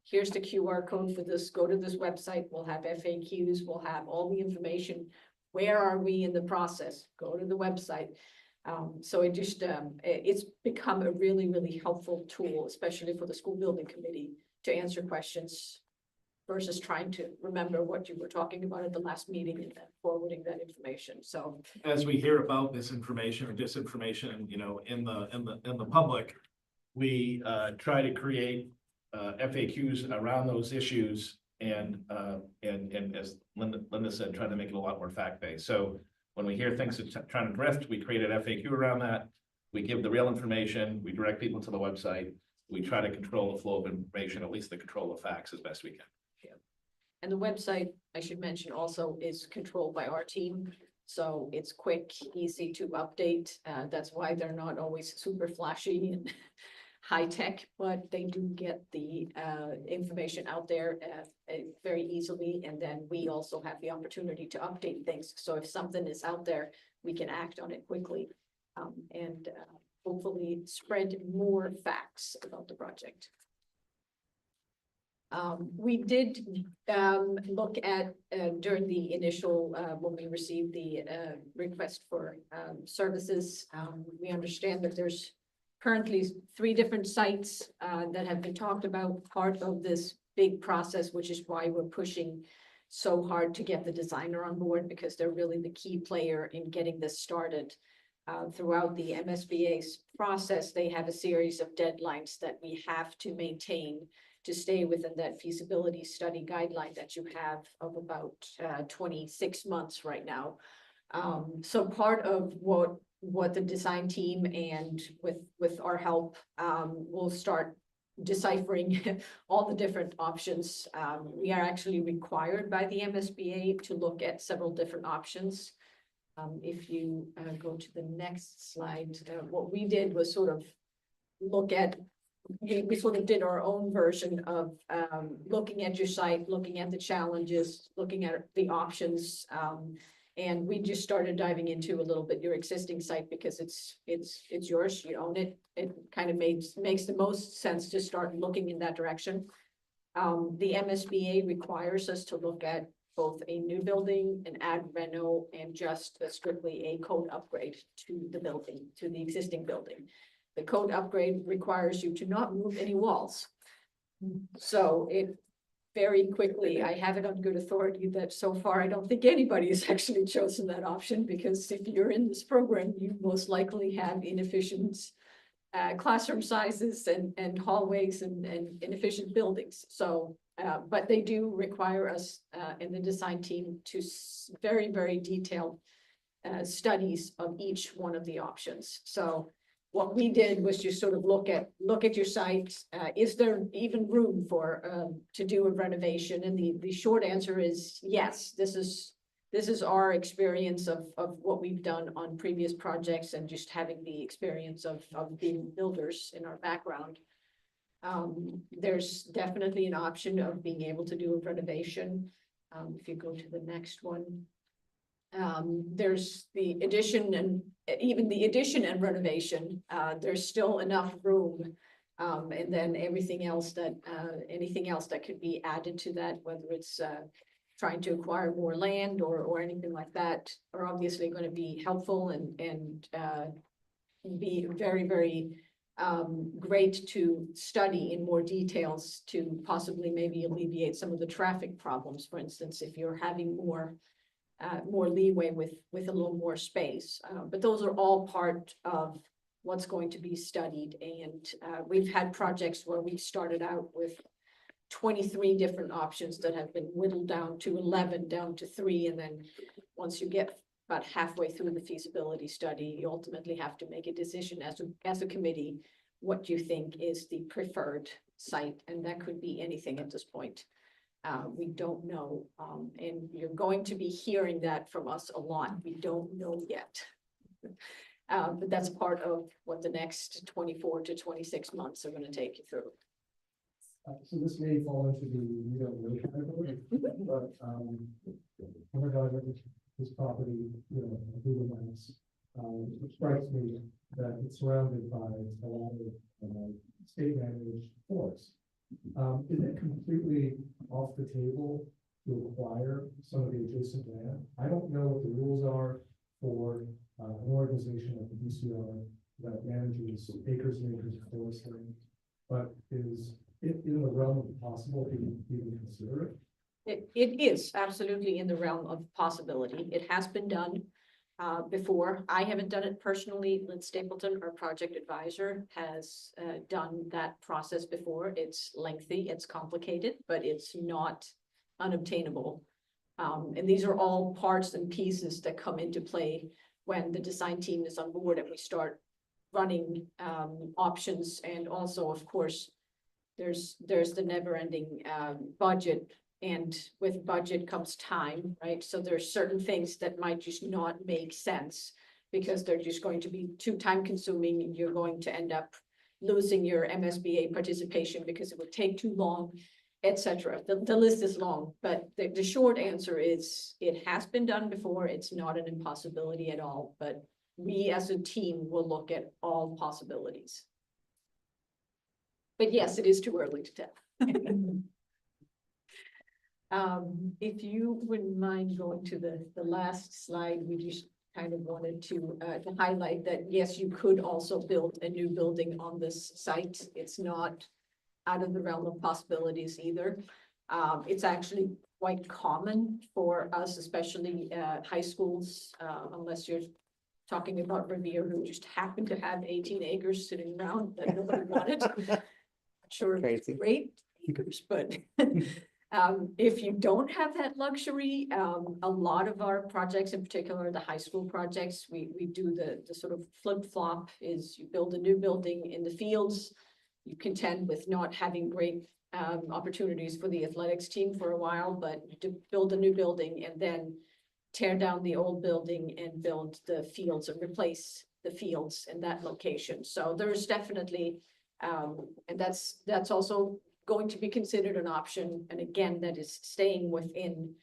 here's the QR code for this, go to this website, we'll have FAQs, we'll have all the information. Where are we in the process? Go to the website. So it just, it's become a really, really helpful tool, especially for the school building committee, to answer questions versus trying to remember what you were talking about at the last meeting and then forwarding that information. So As we hear about this information or disinformation, in the public, we try to create FAQs around those issues, and as Linda said, trying to make it a lot more fact-based. So when we hear things that trying to drift, we create an FAQ around that. We give the real information. We direct people to the website. We try to control the flow of information, at least the control of facts, as best we can. yeah. And the website, I should mention also, is controlled by our team. So it's quick, easy to update. That's why they're not always super flashy and high tech, but they do get the information out there very easily. And then we also have the opportunity to update things. So if something is out there, we can act on it quickly and hopefully spread more facts about the project. We did look at during the initial, when we received the request for services, we understand that there's currently 3 different sites that have been talked about, part of this big process, which is why we're pushing so hard to get the designer on board, because they're really the key player in getting this started. Throughout the MSBA's process, they have a series of deadlines that we have to maintain to stay within that feasibility study guideline that you have of about 26 months right now. So part of what the design team and with our help will start deciphering all the different options. We are actually required by the MSBA to look at several different options. If you go to the next slide, what we did was sort of look at, we sort of did our own version of looking at your site, looking at the challenges, looking at the options, And we just started diving into a little bit your existing site because it's yours, you own it. It kind of makes the most sense to start looking in that direction. The MSBA requires us to look at both a new building, an ad reno, and just strictly a code upgrade to the building, to the existing building. The code upgrade requires you to not move any walls. So it very quickly, I have it on good authority that so far, I don't think anybody has actually chosen that option, because if you're in this program, you most likely have inefficient classroom sizes and hallways and inefficient buildings. So, but they do require us in the design team to very, very detailed studies of each one of the options. So what we did was just sort of look at your site. Is there even room for to do a renovation? And the short answer is yes. This is our experience of what we've done on previous projects and just having the experience of being builders in our background. There's definitely an option of being able to do a renovation. If you go to the next one. There's the addition and even the addition and renovation, there's still enough room. And then anything else that could be added to that, whether it's trying to acquire more land or anything like that, are obviously going to be helpful and be very, very great to study in more details to possibly maybe alleviate some of the traffic problems. For instance, if you're having more leeway with a little more space. But those are all part of what's going to be studied. And we've had projects where we started out with 23 different options that have been whittled down to 11, down to 3. And then once you get about halfway through the feasibility study, you ultimately have to make a decision as a committee, what you think is the preferred site. And that could be anything at this point. We don't know, and you're going to be hearing that from us a lot. We don't know yet. But that's part of what the next 24 to 26 months are going to take you through. So this may fall into the we don't know category, but when I look at this property, Google Maps, it strikes me that it's surrounded by a lot of state managed forests. Is it completely off the table to acquire some of the adjacent land? I don't know what the rules are for an organization like the DCR that manages acres and acres of forest land, but is it in the realm of possible to even consider it? It is absolutely in the realm of possibility. It has been done before. I haven't done it personally. Lynn Stapleton, our project advisor, has done that process before. It's lengthy, it's complicated, but it's not unobtainable. And these are all parts and pieces that come into play when the design team is on board and we start running options. And also, of course, there's the never-ending budget. And with budget comes time, right? So there's certain things that might just not make sense because they're just going to be too time consuming and you're going to end up losing your MSBA participation because it would take too long, etc. The list is long, but the short answer is it has been done before. It's not an impossibility at all, but we as a team will look at all possibilities. But yes, it is too early to tell. If you wouldn't mind going to the last slide, we just kind of wanted to highlight that, yes, you could also build a new building on this site. It's not out of the realm of possibilities either. It's actually quite common for us, especially high schools, unless you're talking about Revere, who just happen to have 18 acres sitting around that nobody wanted. Sure, it's great acres, but if you don't have that luxury, a lot of our projects, in particular the high school projects, we do the sort of flip-flop is you build a new building in the fields, you contend with not having great opportunities for the athletics team for a while, but to build a new building and then tear down the old building and build the fields and replace the fields in that location. So there's definitely, and that's also going to be considered an option. And again, that is staying within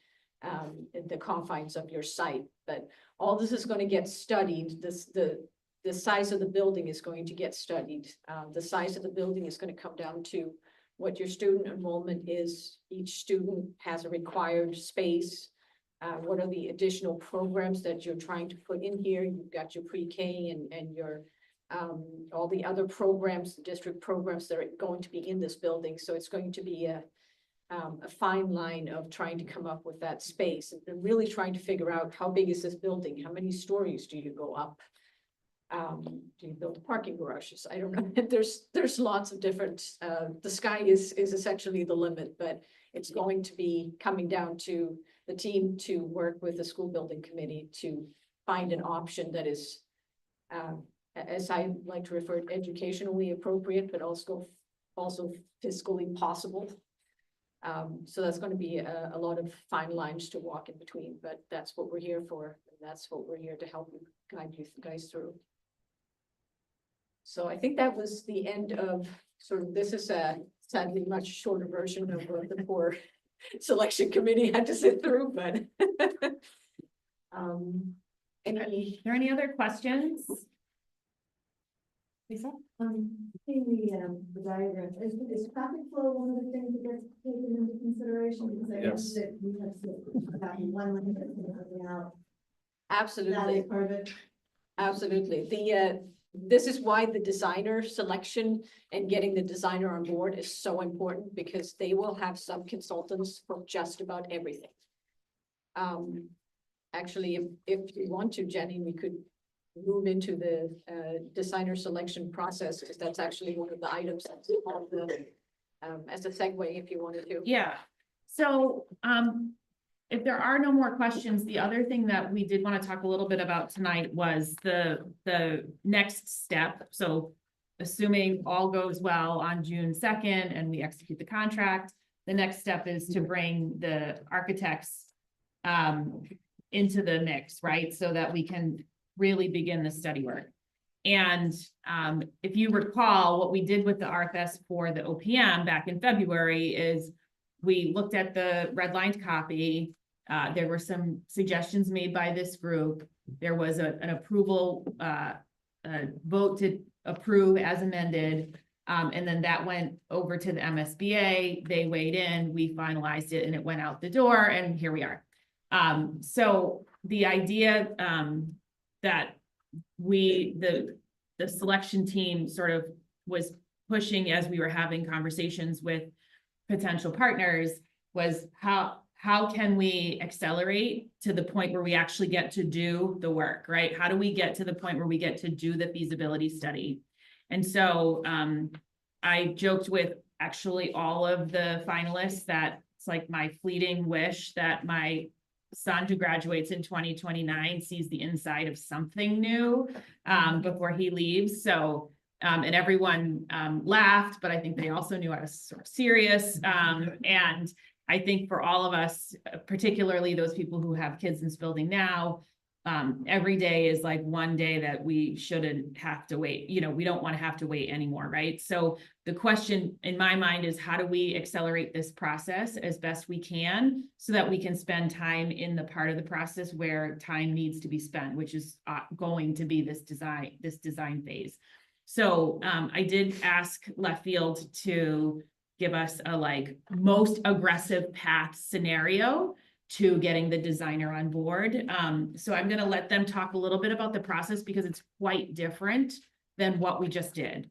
in the confines of your site. But all this is going to get studied. The size of the building is going to get studied. The size of the building is going to come down to what your student enrollment is. Each student has a required space. What are the additional programs that you're trying to put in here? You've got your pre-K and your all the other programs, district programs that are going to be in this building. So it's going to be a fine line of trying to come up with that space and really trying to figure out how big is this building? How many stories do you go up? Do you build parking garages? I don't know. There's lots of different, the sky is essentially the limit, but it's going to be coming down to the team to work with the school building committee to find an option that is, as I like to refer, educationally appropriate, but also fiscally possible. So that's going to be a lot of fine lines to walk in between, but that's what we're here for. And that's what we're here to help you guide you guys through. So I think that was the end of sort of, this is a sadly much shorter version of what the poor selection committee had to sit through, but Are there any other questions? Lisa? The diagram, is traffic flow one of the things that gets taken into consideration? Because I know Yes. that we have about one lane that's coming out. That absolutely, is part of it. absolutely. This is why the designer selection and getting the designer on board is so important, because they will have some consultants for just about everything. Actually, if you want to, Jenny, we could move into the designer selection process, because that's actually one of the items that's on the as a segue, if you wanted to. Yeah, so, if there are no more questions, the other thing that we did want to talk a little bit about tonight was the next step. So assuming all goes well on June 2nd and we execute the contract, the next step is to bring the architects into the mix, right? So that we can really begin the study work. And if you recall, what we did with the RFS for the OPM back in February is we looked at the redlined copy. There were some suggestions made by this group. There was an approval, vote to approve as amended. And then that went over to the MSBA. They weighed in, we finalized it, and it went out the door, and here we are. So the idea that the selection team sort of was pushing as we were having conversations with potential partners was how can we accelerate to the point where we actually get to do the work, right? How do we get to the point where we get to do the feasibility study? And so I joked with actually all of the finalists that it's like my fleeting wish that my son, who graduates in 2029, sees the inside of something new before he leaves. So and everyone laughed, but I think they also knew I was sort of serious. And I think for all of us, particularly those people who have kids in this building now, every day is like one day that we shouldn't have to wait. You know, we don't want to have to wait anymore, right? So the question in my mind is, how do we accelerate this process as best we can so that we can spend time in the part of the process where time needs to be spent, which is going to be this design phase. So I did ask Left Field to give us a like most aggressive path scenario to getting the designer on board. So I'm going to let them talk a little bit about the process because it's quite different than what we just did.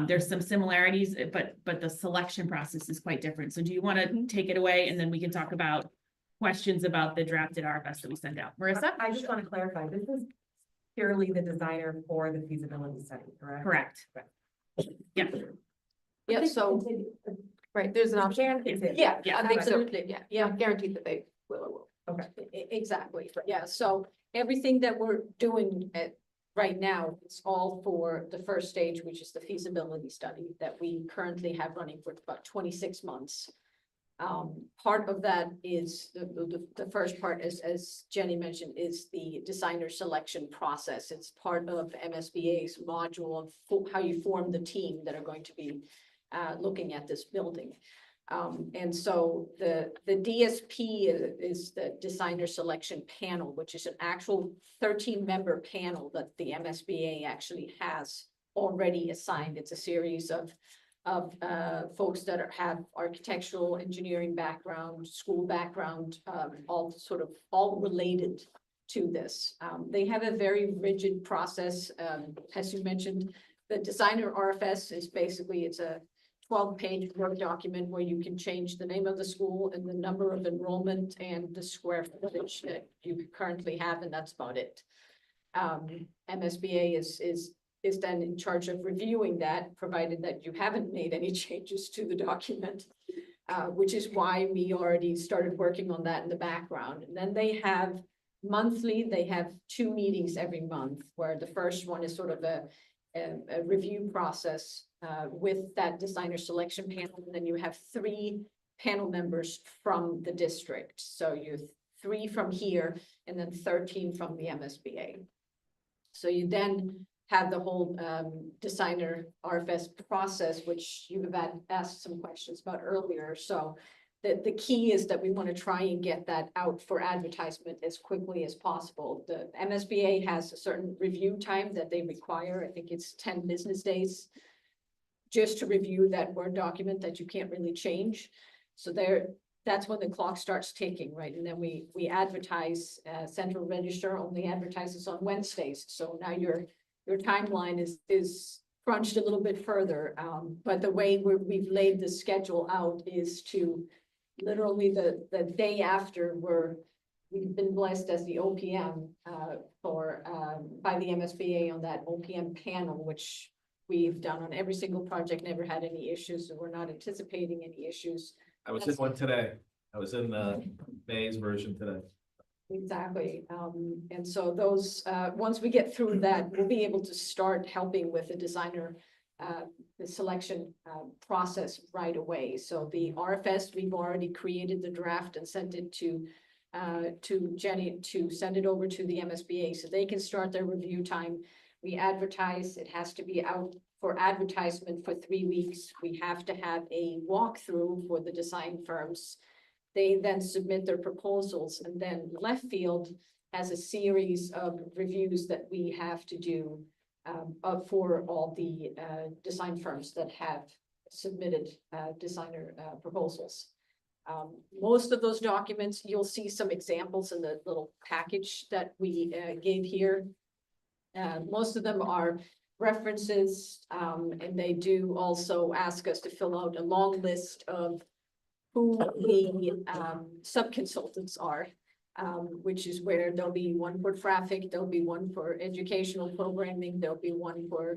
There's some similarities, but the selection process is quite different. So do you want to take it away, and then we can talk about questions about the drafted RFS that we send out? Marissa? I just want to clarify, this is purely the designer for the feasibility study, correct? Correct. Yeah. Yeah, so, Right, there's an option. yeah, Yeah. absolutely, yeah, guaranteed that they will. Okay. Exactly, yeah, so everything that we're doing right now, it's all for the first stage, which is the feasibility study that we currently have running for about 26 months. Part of that is the first part, as Jenny mentioned, is the designer selection process. It's part of MSBA's module of how you form the team that are going to be looking at this building. And so the DSP is the designer selection panel, which is an actual 13-member panel that the MSBA actually has already assigned. It's a series of folks that have architectural, engineering background, school background, all related to this. They have a very rigid process. As you mentioned, the designer RFS is basically, it's a 12-page Word document where you can change the name of the school and the number of enrollment and the square footage that you currently have, and that's about it. MSBA is then in charge of reviewing that, provided that you haven't made any changes to the document, which is why we already started working on that in the background. And then they have they have 2 meetings every month, where the first one is sort of a review process with that designer selection panel. And then you have 3 panel members from the district. So you 3 from here and then 13 from the MSBA. So you then have the whole designer RFS process, which you have asked some questions about earlier. So the key is that we want to try and get that out for advertisement as quickly as possible. The MSBA has a certain review time that they require. I think it's 10 business days just to review that Word document that you can't really change. So that's when the clock starts ticking, right? And then we advertise, Central Register only advertises on Wednesdays. So now your timeline is crunched a little bit further. But the way we've laid the schedule out is to literally the day after we've been blessed as the OPM by the MSBA on that OPM panel, which we've done on every single project, never had any issues. So we're not anticipating any issues. I was in one today. I was in the May's version today. Exactly. And so those, once we get through that, we'll be able to start helping with the designer, the selection process right away. So the RFS, we've already created the draft and sent it to Jenny to send it over to the MSBA so they can start their review time. We advertise, it has to be out for advertisement for 3 weeks. We have to have a walkthrough for the design firms. They then submit their proposals, and then Left Field has a series of reviews that we have to do for all the design firms that have submitted designer proposals. Most of those documents, you'll see some examples in the little package that we gave here. Most of them are references, and they do also ask us to fill out a long list of who the sub-consultants are, which is where there'll be one for traffic, there'll be one for educational programming, there'll be one for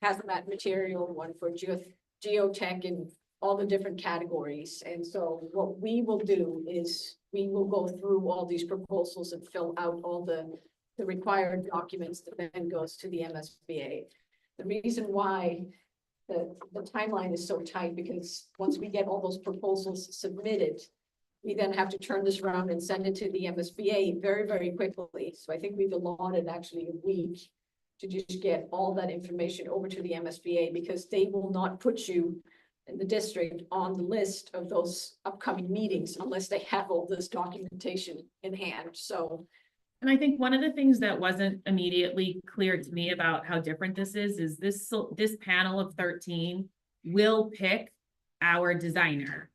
hazmat material, one for geotech, and all the different categories. And so what we will do is we will go through all these proposals and fill out all the required documents that then goes to the MSBA. The reason why the timeline is so tight, because once we get all those proposals submitted, we then have to turn this around and send it to the MSBA very, very quickly. So I think we've allotted actually a week to just get all that information over to the MSBA, because they will not put you in the district on the list of those upcoming meetings unless they have all this documentation in hand. So and I think one of the things that wasn't immediately clear to me about how different this is this panel of 13 will pick our designer.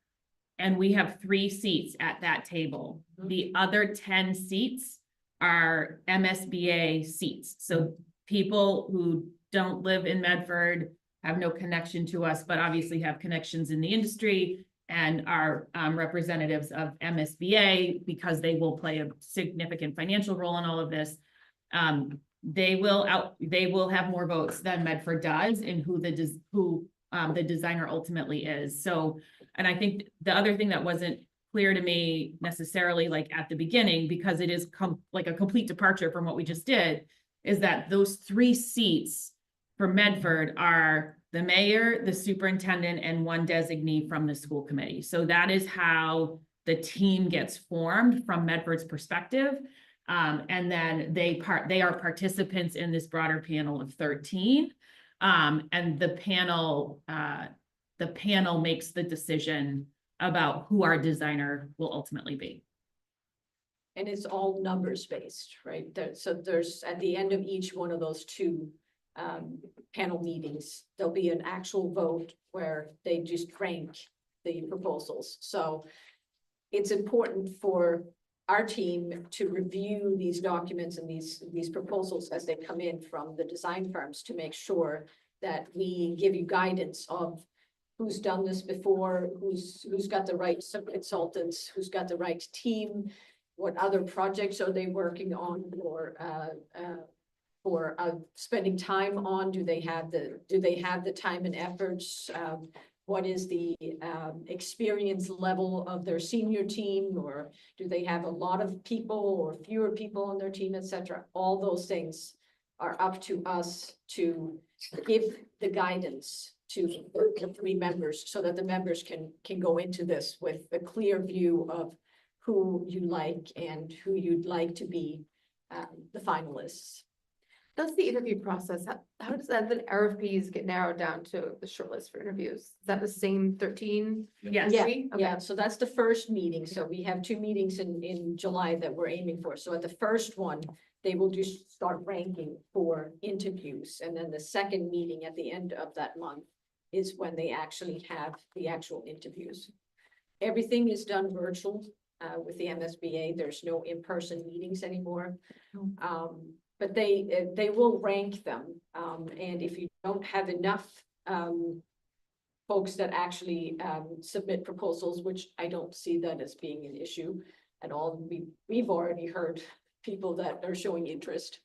And we have 3 seats at that table. The other 10 seats are MSBA seats. So people who don't live in Medford, have no connection to us, but obviously have connections in the industry and are representatives of MSBA, because they will play a significant financial role in all of this. They will have more votes than Medford does in who the designer ultimately is. So, and I think the other thing that wasn't clear to me necessarily, like at the beginning, because it is like a complete departure from what we just did, is that those 3 seats for Medford are the mayor, the superintendent, and 1 designee from the school committee. So that is how the team gets formed from Medford's perspective. And then they are participants in this broader panel of 13. And the panel makes the decision about who our designer will ultimately be. And it's all numbers based, right? So there's, at the end of each one of those two panel meetings, there'll be an actual vote where they just rank the proposals. So it's important for our team to review these documents and these proposals as they come in from the design firms to make sure that we give you guidance of who's done this before, who's got the right consultants, who's got the right team, what other projects are they working on or spending time on? Do they have the time and efforts? What is the experience level of their senior team, or do they have a lot of people or fewer people on their team, etc.? All those things are up to us to give the guidance to the three members so that the members can go into this with a clear view of who you like and who you'd like to be the finalists. That's the interview process. How does that, the RFPs get narrowed down to the shortlist for interviews? Is that the same 13? Yes. Yeah, Okay. yeah, so that's the first meeting. So we have 2 meetings in July that we're aiming for. So at the first one, they will just start ranking for interviews. And then the second meeting at the end of that month is when they actually have the actual interviews. Everything is done virtual with the MSBA. There's no in-person meetings anymore. But they will rank them. And if you don't have enough folks that actually submit proposals, which I don't see that as being an issue at all. We've already heard people that are showing interest.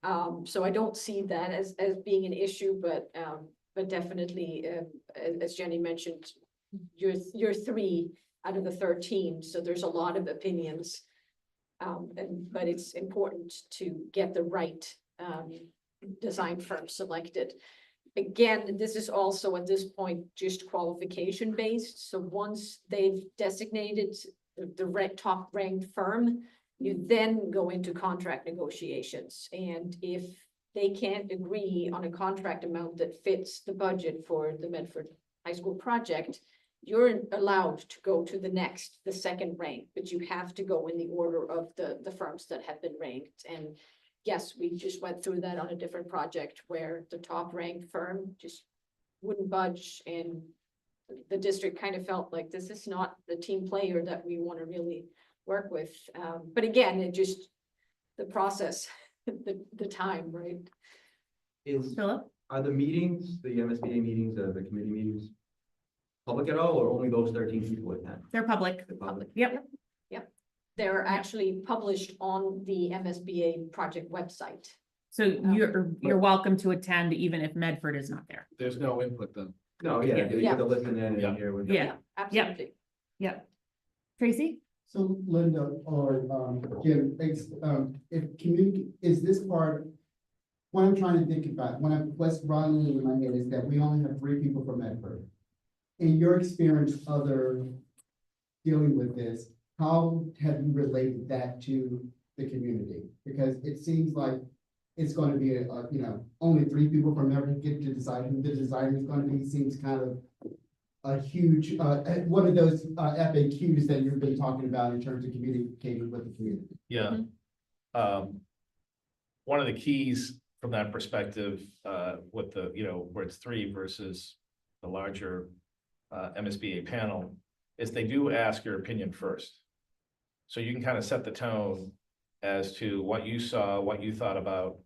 So I don't see that as being an issue, but definitely, as Jenny mentioned, you're 3 out of the 13, so there's a lot of opinions. But it's important to get the right design firm selected. Again, this is also at this point just qualification based. So once they've designated the top ranked firm, you then go into contract negotiations. And if they can't agree on a contract amount that fits the budget for the Medford High School project, you're allowed to go to the second rank, but you have to go in the order of the firms that have been ranked. And yes, we just went through that on a different project where the top ranked firm just wouldn't budge, and the district kind of felt like this is not the team player that we want to really work with. But again, it just, the process, the time, right? Philip? Are the meetings, the MSBA meetings, the committee meetings, public at all, or only those 13 people attend? They're public. The public. Yep. They're actually published on the MSBA project website. So you're welcome to attend even if Medford is not there. There's no input then. No, yeah, you Yeah. get to listen in Yeah. and hear what. Yeah. Absolutely. Tracy? So Linda or Jim, if is this part, what I'm trying to think about, what's running in my head is that we only have 3 people from Medford. In your experience, dealing with this, how have you related that to the community? Because it seems like it's going to be only 3 people from Medford get to decide who the designer is going to be. Seems kind of a huge, one of those FAQs that you've been talking about in terms of communicating with the community. Yeah. One of the keys from that perspective, with the, where it's 3 versus the larger MSBA panel, is they do ask your opinion first. So you can kind of set the tone as to what you saw, what you thought about,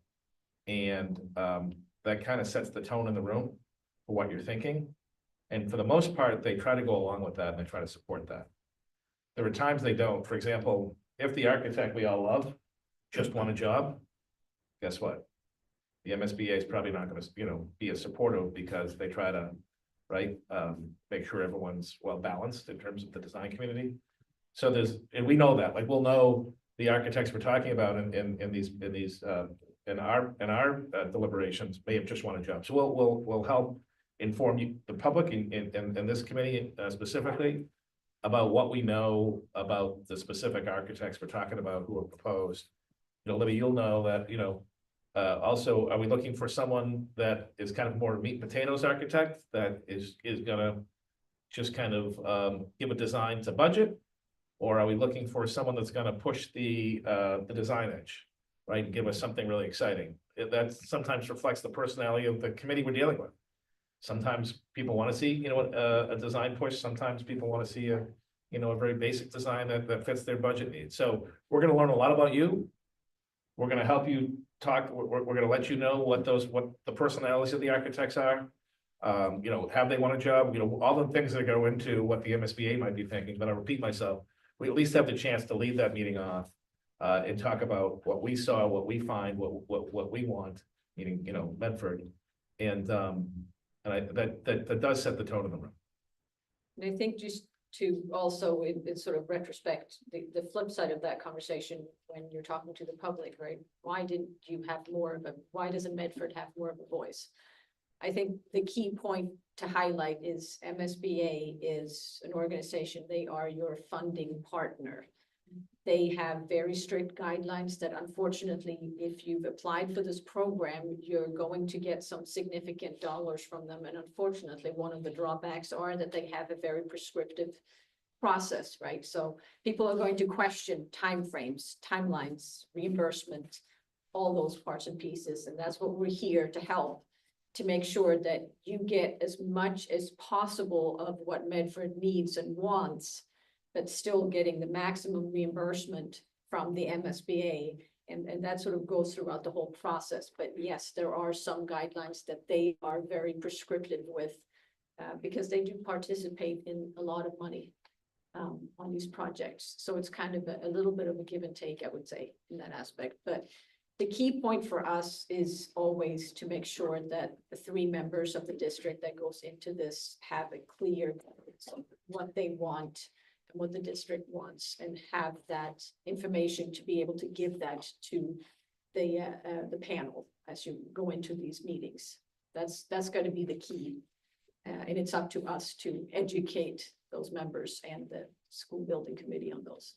and that kind of sets the tone in the room for what you're thinking. And for the most part, they try to go along with that and they try to support that. There are times they don't. For example, if the architect we all love just won a job, guess what? The MSBA is probably not going to, be as supportive because they try to, make sure everyone's well balanced in terms of the design community. So and we know that, we'll know the architects we're talking about in our deliberations may have just won a job. So we'll help inform you, the public in this committee specifically, about what we know about the specific architects we're talking about who are proposed. Libby, you'll know that, also, are we looking for someone that is kind of more meat and potatoes architect that is gonna just kind of give a design to budget? Or are we looking for someone that's gonna push the design edge, right? And give us something really exciting. That sometimes reflects the personality of the committee we're dealing with. Sometimes people wanna see, you know, a design push, sometimes people wanna see a, you know, a very basic design that fits their budget needs. So we're gonna learn a lot about you. We're gonna help you talk, we're gonna let you know what the personalities of the architects are. You know, have they want a job, you know, all the things that go into what the MSBA might be thinking, but I'll repeat myself. We at least have the chance to lead that meeting off, and talk about what we saw, what we find, what we want, meaning, you know, Medford. And that does set the tone of the room. And I think just to also, in sort of retrospect, the flip side of that conversation, when you're talking to the public, right? Why didn't you have more of a, why doesn't Medford have more of a voice? I think the key point to highlight is MSBA is an organization, they are your funding partner. They have very strict guidelines that unfortunately, if you've applied for this program, you're going to get some significant dollars from them. And unfortunately, one of the drawbacks are that they have a very prescriptive process, right? So people are going to question timeframes, timelines, reimbursement, all those parts and pieces. And that's what we're here to help, to make sure that you get as much as possible of what Medford needs and wants, but still getting the maximum reimbursement from the MSBA. And that sort of goes throughout the whole process. But yes, there are some guidelines that they are very prescriptive with, because they do participate in a lot of money on these projects. So it's kind of a little bit of a give and take, I would say, in that aspect. But the key point for us is always to make sure that the 3 members of the district that goes into this have a clear what they want and what the district wants, and have that information to be able to give that to the panel as you go into these meetings. That's going to be the key. And it's up to us to educate those members and the school building committee on those.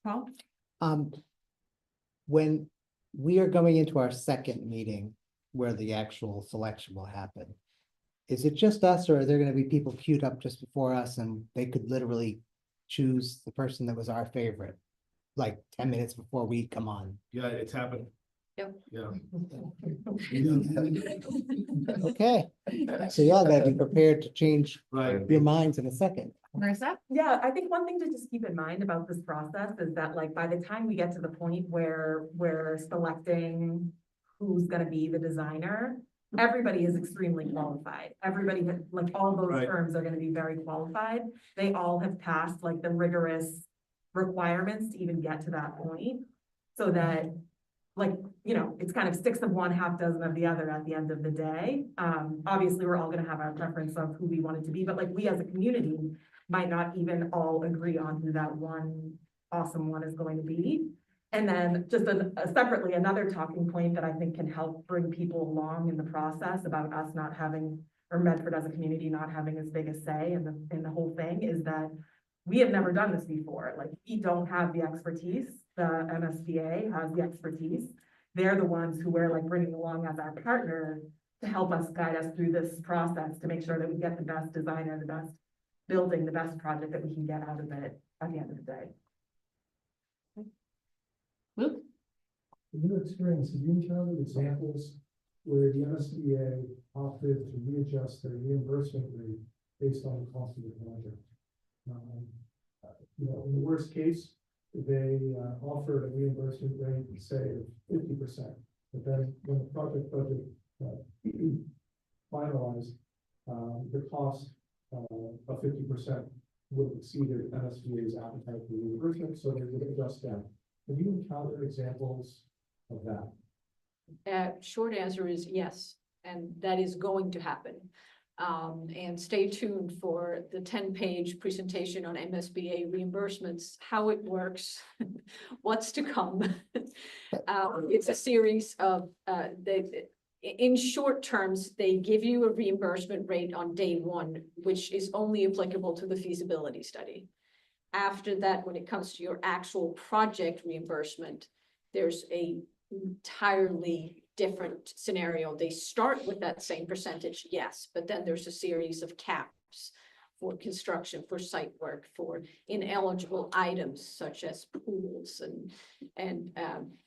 Paul? When we are going into our second meeting where the actual selection will happen, is it just us, or are there gonna be people queued up just before us and they could literally choose the person that was our favorite, like 10 minutes before we come on? Yeah, it's happened. Yep. Yeah. Okay, so y'all gotta be prepared to change Right. your minds in a second. Marissa? Yeah, I think one thing to just keep in mind about this process is that, like, by the time we get to the point where we're selecting who's gonna be the designer, everybody is extremely qualified. Everybody, like, all those Right. firms are gonna be very qualified. They all have passed like the rigorous requirements to even get to that point. So that, like, you know, it's kind of 6 of one, half dozen of the other at the end of the day. Obviously, we're all gonna have our preference of who we want it to be, but like, we as a community might not even all agree on who that one awesome one is going to be. And then just separately, another talking point that I think can help bring people along in the process about us not having, or Medford as a community not having as big a say in the whole thing, is that we have never done this before. Like, we don't have the expertise. The MSBA has the expertise. They're the ones who we're like bringing along as our partner to help us guide us through this process, to make sure that we get the best designer, the best building, the best project that we can get out of it at the end of the day. Luke? In your experience, have you encountered examples where the MSBA opted to readjust their reimbursement rate based on the cost of the project? You know, in the worst case, they offered a reimbursement rate, say, of 50%. But then when the project budget finalized, the cost of 50% would have exceeded MSBA's appetite for reimbursement, so they would adjust that. Have you encountered examples of that? Short answer is yes, and that is going to happen. And stay tuned for the 10-page presentation on MSBA reimbursements, how it works, what's to come. It's a series of, in short terms, they give you a reimbursement rate on day 1, which is only applicable to the feasibility study. After that, when it comes to your actual project reimbursement, there's a entirely different scenario. They start with that same percentage, yes, but then there's a series of caps for construction, for site work, for ineligible items such as pools and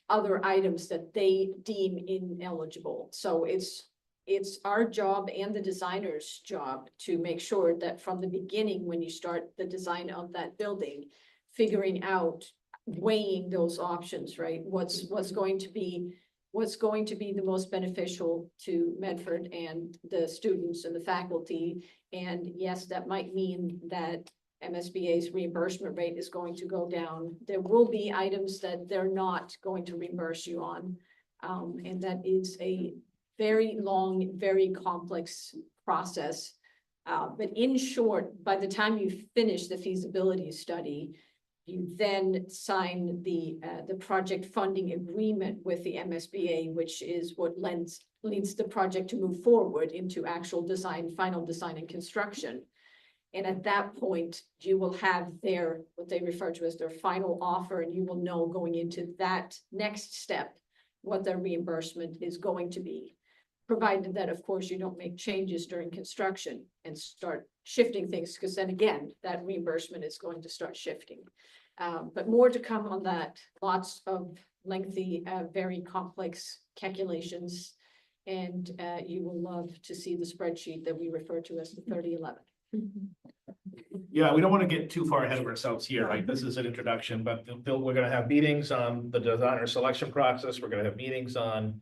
other items that they deem ineligible. So it's our job and the designer's job to make sure that from the beginning, when you start the design of that building, figuring out, weighing those options, right? What's going to be the most beneficial to Medford and the students and the faculty. And yes, that might mean that MSBA's reimbursement rate is going to go down. There will be items that they're not going to reimburse you on. And that is a very long, very complex process. But in short, by the time you finish the feasibility study, you then sign the project funding agreement with the MSBA, which is what leads the project to move forward into actual design, final design and construction. And at that point, you will have their, what they refer to as their final offer, and you will know going into that next step what their reimbursement is going to be. Provided that, of course, you don't make changes during construction and start shifting things, because then again, that reimbursement is going to start shifting. But more to come on that. Lots of lengthy, very complex calculations. And you will love to see the spreadsheet that we refer to as the 3011. Yeah, we don't want to get too far ahead of ourselves here, right? This is an introduction, but we're gonna have meetings on the designer selection process. We're gonna have meetings on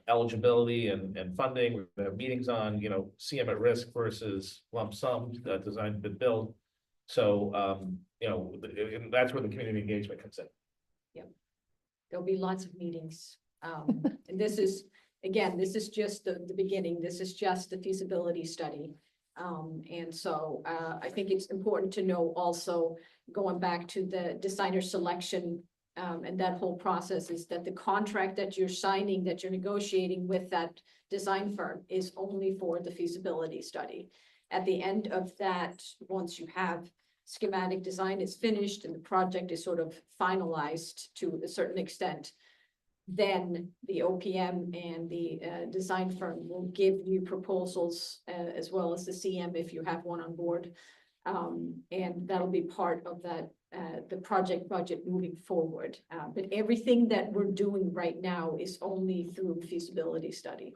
eligibility and funding. We're gonna have meetings on, CM at risk versus lump sum, design bid build. So, and that's where the community engagement comes in. There'll be lots of meetings. And this is, again, this is just the beginning. This is just the feasibility study. And so I think it's important to know also, going back to the designer selection and that whole process, is that the contract that you're signing, that you're negotiating with that design firm, is only for the feasibility study. At the end of that, once you have schematic design is finished and the project is sort of finalized to a certain extent, then the OPM and the design firm will give you proposals as well as the CM if you have one on board. And that'll be part of that, the project budget moving forward. But everything that we're doing right now is only through feasibility study.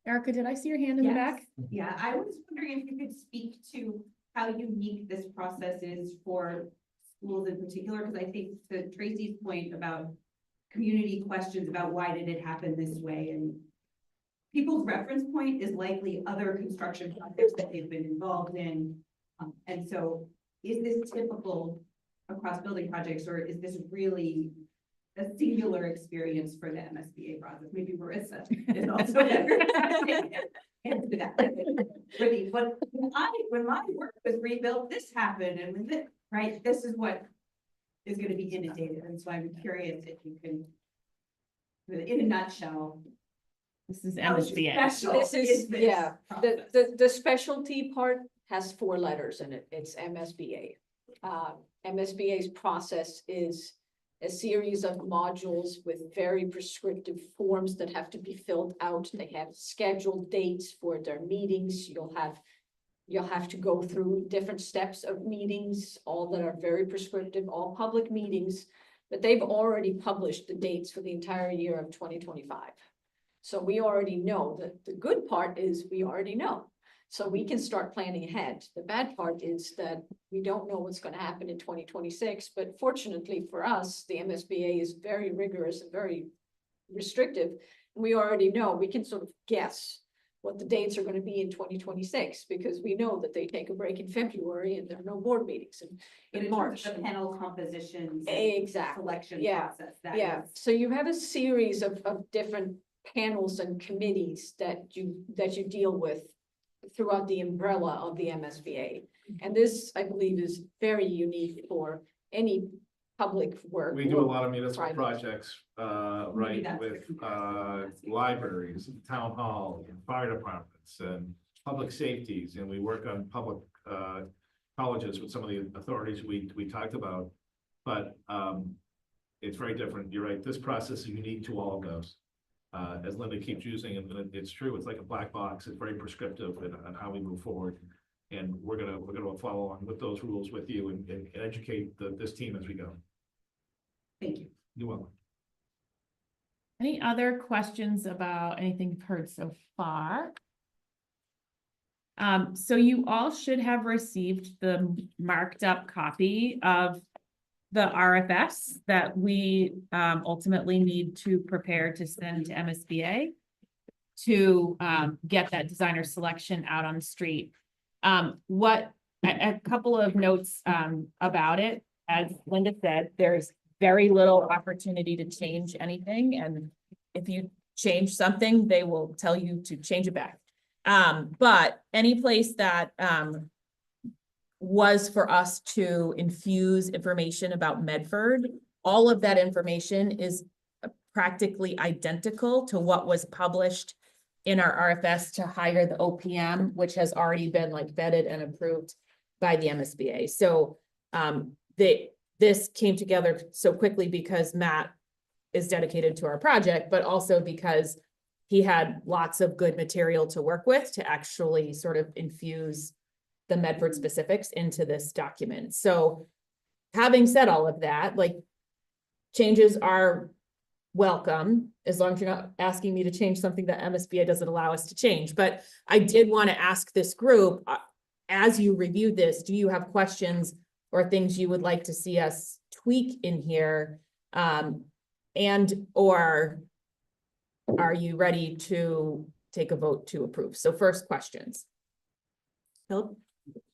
Erica, did I see your hand in the back? Yeah, I was wondering if you could speak to how unique this process is for schools in particular, because I think to Tracy's point about community questions about why did it happen this way, and people's reference point is likely other construction projects that they've been involved in. And so is this typical across building projects, or is this really a singular experience for the MSBA process? Maybe Marissa is also answer that. But when my work was rebuilt, this happened, and when right, this is what is going to be inundated. And so I'm curious if you can, in a nutshell, This is how MSBA. special This is, this yeah, process? the specialty part has 4 letters in it. It's MSBA. MSBA's process is a series of modules with very prescriptive forms that have to be filled out. They have scheduled dates for their meetings. You'll have to go through different steps of meetings, all that are very prescriptive, all public meetings, but they've already published the dates for the entire year of 2025. So we already know that the good part is we already know. So we can start planning ahead. The bad part is that we don't know what's going to happen in 2026, but fortunately for us, the MSBA is very rigorous and very restrictive. We already know, we can sort of guess what the dates are going to be in 2026, because we know that they take a break in February and there are no board meetings in March. The panel compositions. Exactly. Selection Yeah. process. Yeah, so you have a series of different panels and committees that you deal with throughout the umbrella of the MSBA. And this, I believe, is very unique for any public work. We do a lot of municipal private. projects, right, that's with, the libraries, town hall, fire departments, and public safeties, and we work on public, colleges with some of the authorities we talked about. But, it's very different. You're right. This process is unique to all of those. As Linda keeps using, and it's true, it's like a black box. It's very prescriptive on how we move forward. And we're gonna follow on with those rules with you and educate this team as we go. Thank you. You're welcome. Any other questions about anything you've heard so far? So you all should have received the marked up copy of the RFS that we ultimately need to prepare to send to MSBA to get that designer selection out on the street. A couple of notes about it, as Linda said, there's very little opportunity to change anything, and if you change something, they will tell you to change it back. But any place that was for us to infuse information about Medford, all of that information is practically identical to what was published in our RFS to hire the OPM, which has already been like vetted and approved by the MSBA. So this came together so quickly because Matt is dedicated to our project, but also because he had lots of good material to work with to actually sort of infuse the Medford specifics into this document. So having said all of that, like, changes are welcome, as long as you're not asking me to change something that MSBA doesn't allow us to change. But I did want to ask this group, as you review this, do you have questions or things you would like to see us tweak in here? And or are you ready to take a vote to approve? So first, questions. Philip?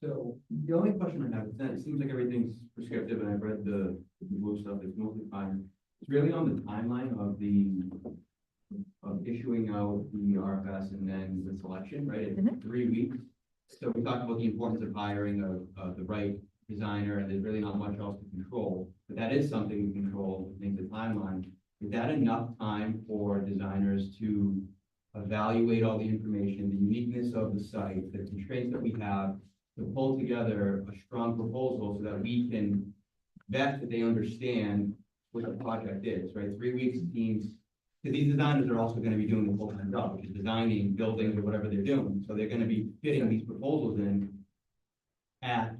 So the only question I have is that it seems like everything's prescriptive, and I've read the blue stuff, it's mostly fine. It's really on the timeline of issuing out the RFS and then the selection, right? It's 3 weeks. So we talked about the importance of hiring the right designer, and there's really not much else to control, but that is something we control, I think, the timeline. Is that enough time for designers to evaluate all the information, the uniqueness of the site, the constraints that we have, to pull together a strong proposal so that we can vet that they understand what the project is, right? 3 weeks seems, because these designers are also going to be doing the full-time job, which is designing buildings or whatever they're doing. So they're going to be fitting these proposals in and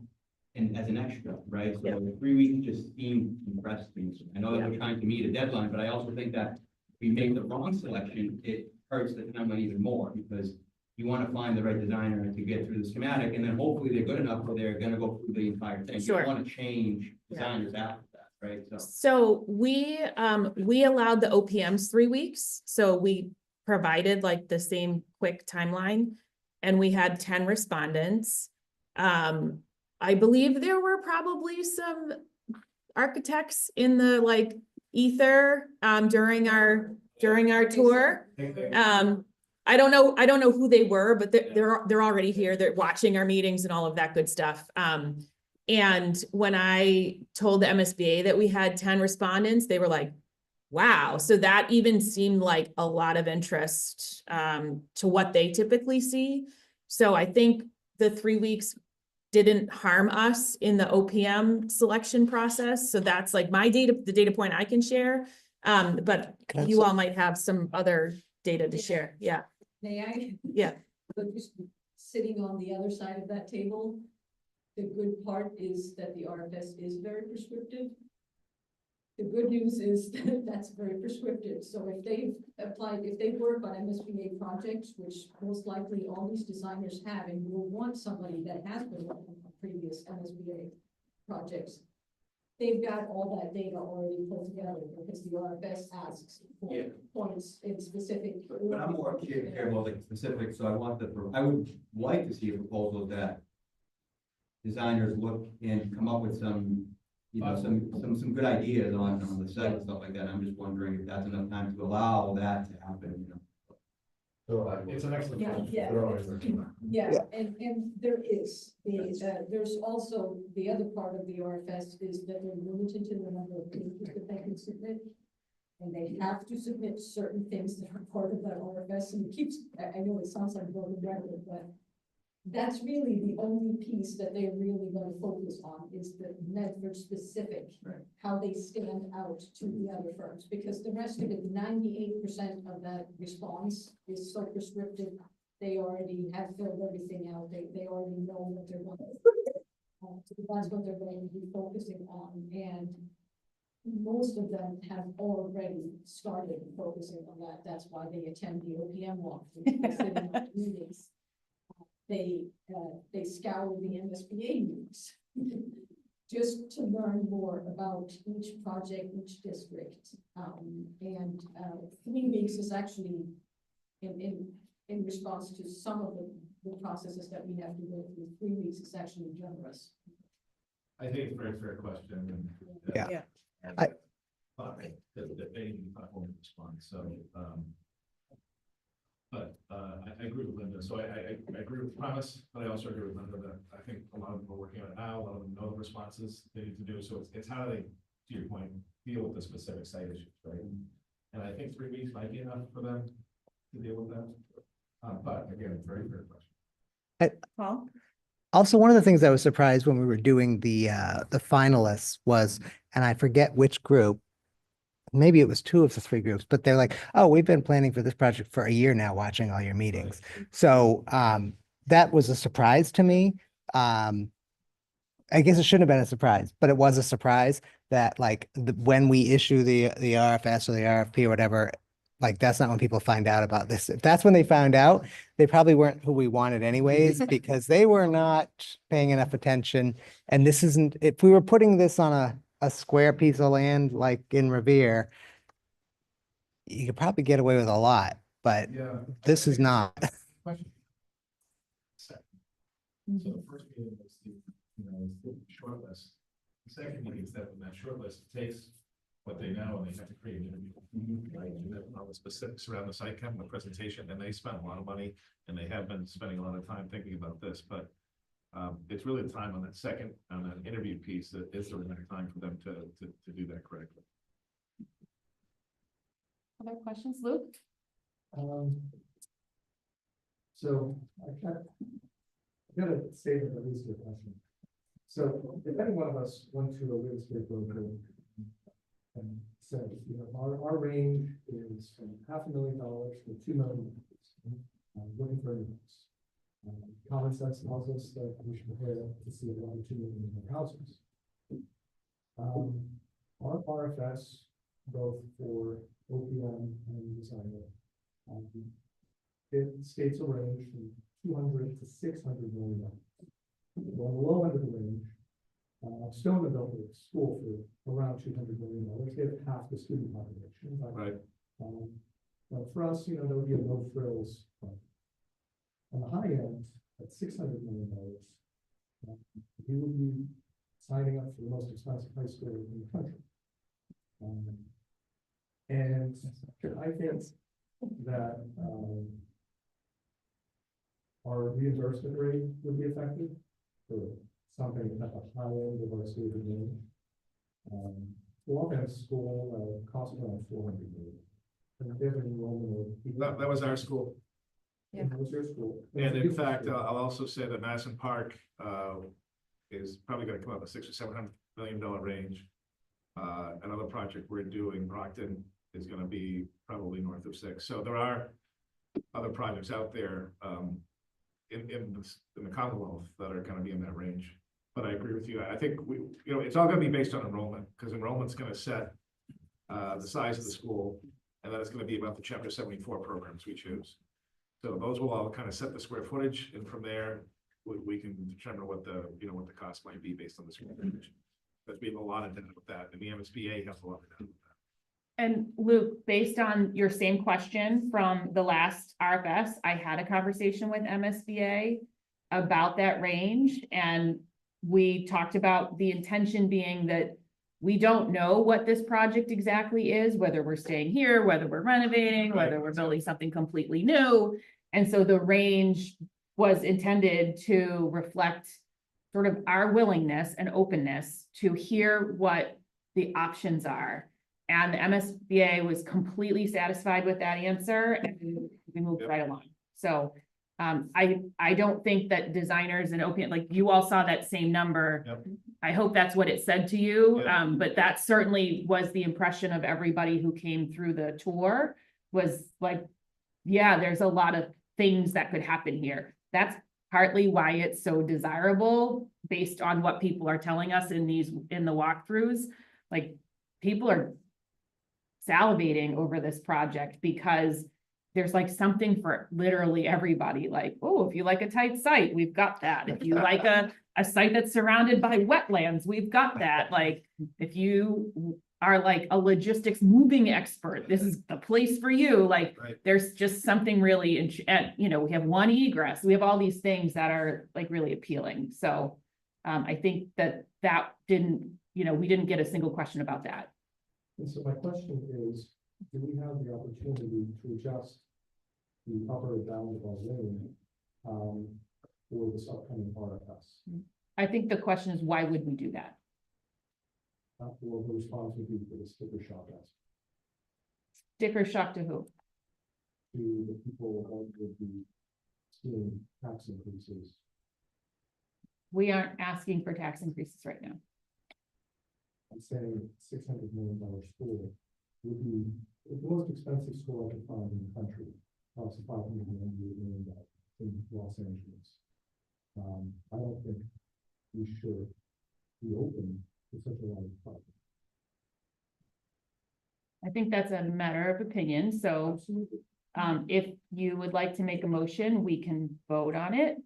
as an extra, right? So Yeah. 3 weeks just seemed compressed to me. I know that we're trying to meet a deadline, but I also think that if we make the wrong selection, it hurts the timeline even more, because you want to find the right designer to get through the schematic, and then hopefully they're good enough where they're going to go through the entire thing. Sure. You don't want to change designers after that, right? So we allowed the OPMs 3 weeks, so we provided like the same quick timeline, and we had 10 respondents. I believe there were probably some architects in the like ether during our tour. I don't know who they were, but they're already here. They're watching our meetings and all of that good stuff. And when I told the MSBA that we had 10 respondents, they were like, wow. So that even seemed like a lot of interest to what they typically see. So I think the 3 weeks didn't harm us in the OPM selection process. So that's like the data point I can share. But you all might have some other data to share. Yeah. May I? Yeah. But just sitting on the other side of that table, the good part is that the RFS is very prescriptive. The good news is that that's very prescriptive. So if they've applied, if they work on MSBA projects, which most likely all these designers have, and you'll want somebody that has been working on previous MSBA projects, they've got all that data already put together, because the RFS asks for points in specific. But I'm more care about like specifics, so I would like to see a proposal that designers look and come up with some, you know, some good ideas on the site and stuff like that. I'm just wondering if that's enough time to allow that to happen, you know. It's an excellent. Yeah, question. yeah, and there is, there's also, the other part of the RFS is that they're limited to the number of pages that they can submit. And they have to submit certain things that are part of that RFS, and it keeps, I know it sounds like broken record, but that's really the only piece that they're really going to focus on, is the Medford specific, how they stand out to the other firms, because the rest of it, 98% of that response is so prescriptive. they already have filled everything out, they already know what they're going to. So that's what they're going to be focusing on, and most of them have already started focusing on that. That's why they attend the OPM walkthroughs, they sit in our meetings. They scour the MSBA meetings just to learn more about each project, each district. And 3 weeks is actually in response to some of the processes that we have to go through. 3 weeks is actually generous. I think it's a very fair question. And, Yeah. that they not want to respond, so, but, I agree with Linda, so I agree with the premise, but I also agree with Linda that I think a lot of them are working on it now, a lot of them know the responses they need to do, so it's how do they, to your point, deal with the specific site issues, right? And I think 3 weeks might be enough for them to deal with that, but again, very fair question. Paul? Also, one of the things I was surprised when we were doing the finalists was, and I forget which group, maybe it was 2 of the 3 groups, but they're like, oh, we've been planning for this project for a year now, watching all your meetings. So that was a surprise to me. I guess it shouldn't have been a surprise, but it was a surprise that like when we issue the RFS or the RFP or whatever, like that's not when people find out about this. If that's when they found out, they probably weren't who we wanted anyways, because they were not paying enough attention. And this isn't, if we were putting this on a square piece of land like in Revere, you could probably get away with a lot, but Yeah. this is not. Question. So the first meeting was the short list. The second meeting is that when that short list takes what they know and they have to create an interview. Right, and then all the specifics around the site camp and the presentation, and they spent a lot of money and they have been spending a lot of time thinking about this, but it's really the time on that second, on that interview piece that is the right time for them to do that correctly. Other questions, Luke? So I've got a statement that leads to a question. So if any one of us went to a real estate broker and said, our range is from $500,000 to $2 million, looking for a new house. Common sense tells us that we should prepare to see $1 or $2 million houses. Our RFS, both for OPM and designer, it states a range from 200 to 600 million dollars. On the low end of the range, Stone built a school for around $200 million. They have half the student population. But, right. But for us, there would be a no frills. On the high end, at $600 million, we would be signing up for the most expensive high school in the country. And I think that our reimbursement rate would be effective for something at the high end of our student range. Walk-in school costs around $400 million. And they have an enrollment of That was our school. Yeah. That was your school. And in fact, I'll also say that Madison Park is probably going to come up with $600 or $700 million range. Another project we're doing, Brockton, is going to be probably north of 6. So there are other projects out there in the Commonwealth that are going to be in that range. But I agree with you. I think it's all going to be based on enrollment, because enrollment's going to set the size of the school, and then it's going to be about the Chapter 74 programs we choose. So those will all kind of set the square footage, and from there we can determine what the what the cost might be based on the square footage. Because we have a lot of data with that, and the MSBA has a lot of data with that. And Luke, based on your same question from the last RFS, I had a conversation with MSBA about that range, and we talked about the intention being that we don't know what this project exactly is, whether we're staying here, whether we're renovating, whether we're building something completely new. And so the range was intended to reflect sort of our willingness and openness to hear what the options are. And the MSBA was completely satisfied with that answer, and we moved right along. So I don't think that designers and OPM, like you all saw that same number. Yep. I hope that's what it said to you. Yep. But that certainly was the impression of everybody who came through the tour, was like, yeah, there's a lot of things that could happen here. That's partly why it's so desirable based on what people are telling us in the walkthroughs. Like, people are salivating over this project because there's like something for literally everybody. Like, oh, if you like a tight site, we've got that. If you like a site that's surrounded by wetlands, we've got that. Like, if you are like a logistics moving expert, this is the place for you. Like, Right. there's just something really, and you know, we have one egress, we have all these things that are like really appealing. So I think that didn't, we didn't get a single question about that. And so my question is, do we have the opportunity to adjust the upper or down of our range for this upcoming RFS? I think the question is, why would we do that? Or the response would be for the sticker shock ask Sticker shock to who? to the people who would be seeing tax increases. We aren't asking for tax increases right now. I'm saying $600 million school would be the most expensive school I could find in the country. Costs $598 million in Los Angeles. I don't think we should be open to such a large project. I think that's a matter of opinion. So if you would like to make a motion, we can vote on it.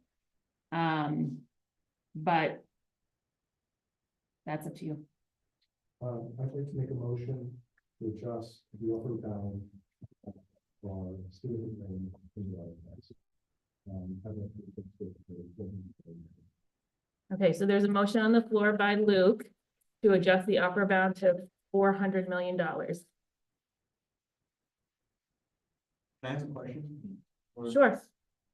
But that's up to you. I'd like to make a motion to adjust the upper bound for student loan in the RFS. Okay, so there's a motion on the floor by Luke to adjust the upper bound to $400 million. Can I ask a question? Or Sure.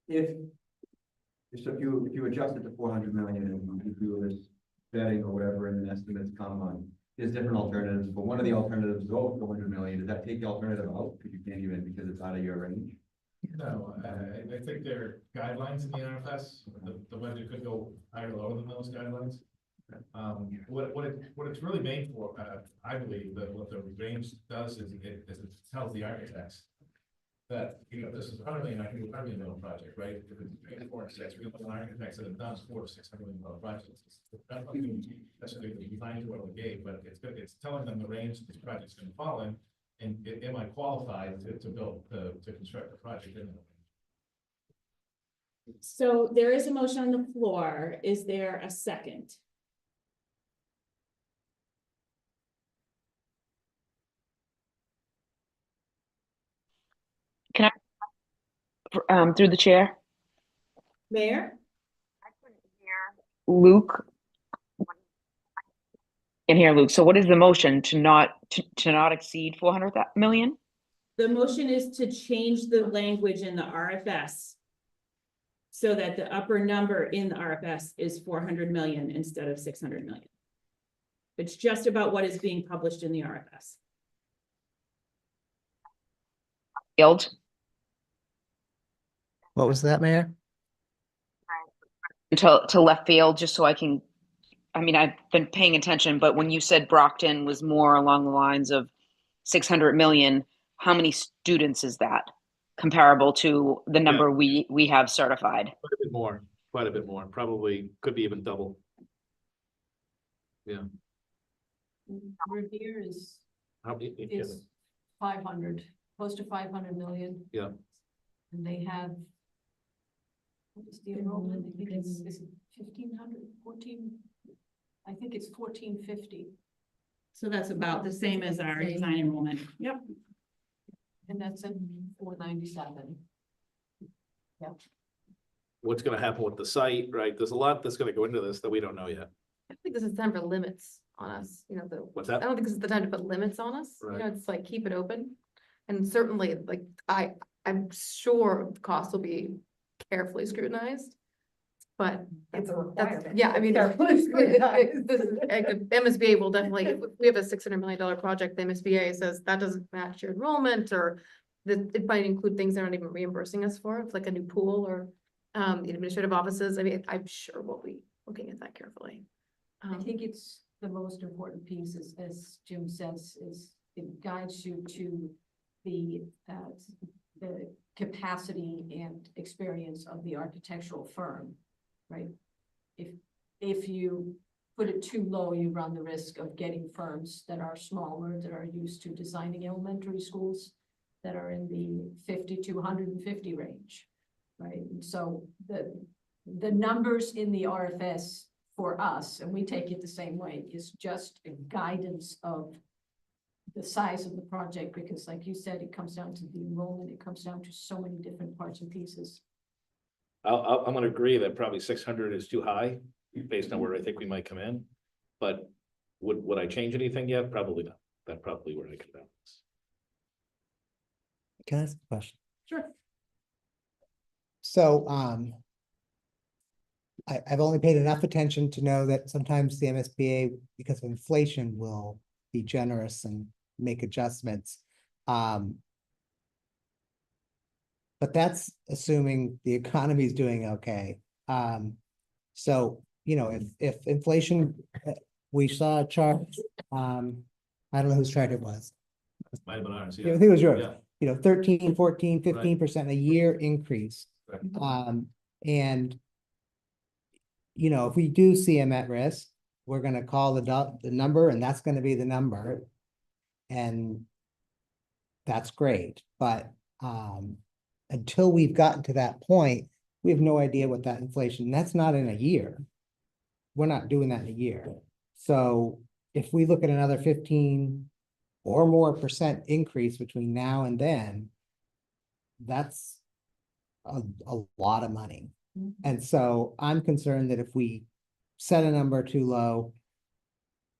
So if you adjust it to 400 million and you do this vetting or whatever and estimates come on, there's different alternatives, but one of the alternatives is over 400 million. Does that take the alternative out? Because you can't even, because it's out of your range? No, I think there are guidelines in the RFS, the budget could go higher or lower than those guidelines. What it's really made for, I believe that what the range does is it tells the architects that, this is $100 million, I can do $100 million project, right? If it's between 4 and 6, we have architects that have done $400 to $600 million projects. That's not even necessarily defined to what we gave, but it's telling them the range this project's gonna fall in, and am I qualified to construct a project in that range? So there is a motion on the floor. Is there a second? Through the chair, Mayor? Luke. And here, Luke, so what is the motion to not exceed 400 million? The motion is to change the language in the RFS so that the upper number in the RFS is 400 million instead of 600 million. It's just about what is being published in the RFS. Field. What was that, Mayor? To left field, just so I've been paying attention, but when you said Brockton was more along the lines of 600 million, how many students is that comparable to the number we have certified? Quite a bit more, probably could be even double. Yeah. Revere is, How many? is 500, close to 500 million. Yeah. And they have, what is the enrollment? I think it's 1,500, 14, I think it's 1450. So that's about the same as our design enrollment. Yep. And that's in 497. Yeah. What's gonna happen with the site, right? There's a lot that's gonna go into this that we don't know yet. I think this is time for limits on us, What's I that? don't think this is the time to put limits on us, Right. it's like, keep it open. And certainly, like, I'm sure the costs will be carefully scrutinized. But It's a that's, requirement. yeah, I mean, Carefully scrutinized. this is, MSBA will definitely, if we have a $600 million project, the MSBA says that doesn't match your enrollment, or that it might include things they're not even reimbursing us for, it's like a new pool, or the administrative offices. I mean, I'm sure we'll be looking at that carefully. I think it's the most important piece is, as Jim says, is it guides you to the capacity and experience of the architectural firm, right? If you put it too low, you run the risk of getting firms that are smaller, that are used to designing elementary schools that are in the 50 to 150 range, right? And so the numbers in the RFS for us, and we take it the same way, is just a guidance of the size of the project, because like you said, it comes down to the enrollment, it comes down to so many different parts and pieces. I'm gonna agree that probably 600 is too high, based on where I think we might come in. But would I change anything yet? Probably not. That's probably where I could balance. Can I ask a question? Sure. So, I've only paid enough attention to know that sometimes the MSBA, because of inflation, will be generous and make adjustments. But that's assuming the economy is doing okay. So, you know, if inflation, we saw a chart, I don't know whose chart it was. Might have been ours, I yeah. think it was yours. Yeah. You know, 13, 14, 15% a year increase. Right. And you know, if we do see them at risk, we're gonna call the number, and that's gonna be the number. And that's great, but until we've gotten to that point, we have no idea what that inflation, that's not in a year. We're not doing that in a year. So if we look at another 15 or more % increase between now and then, that's a lot of money. And so I'm concerned that if we set a number too low,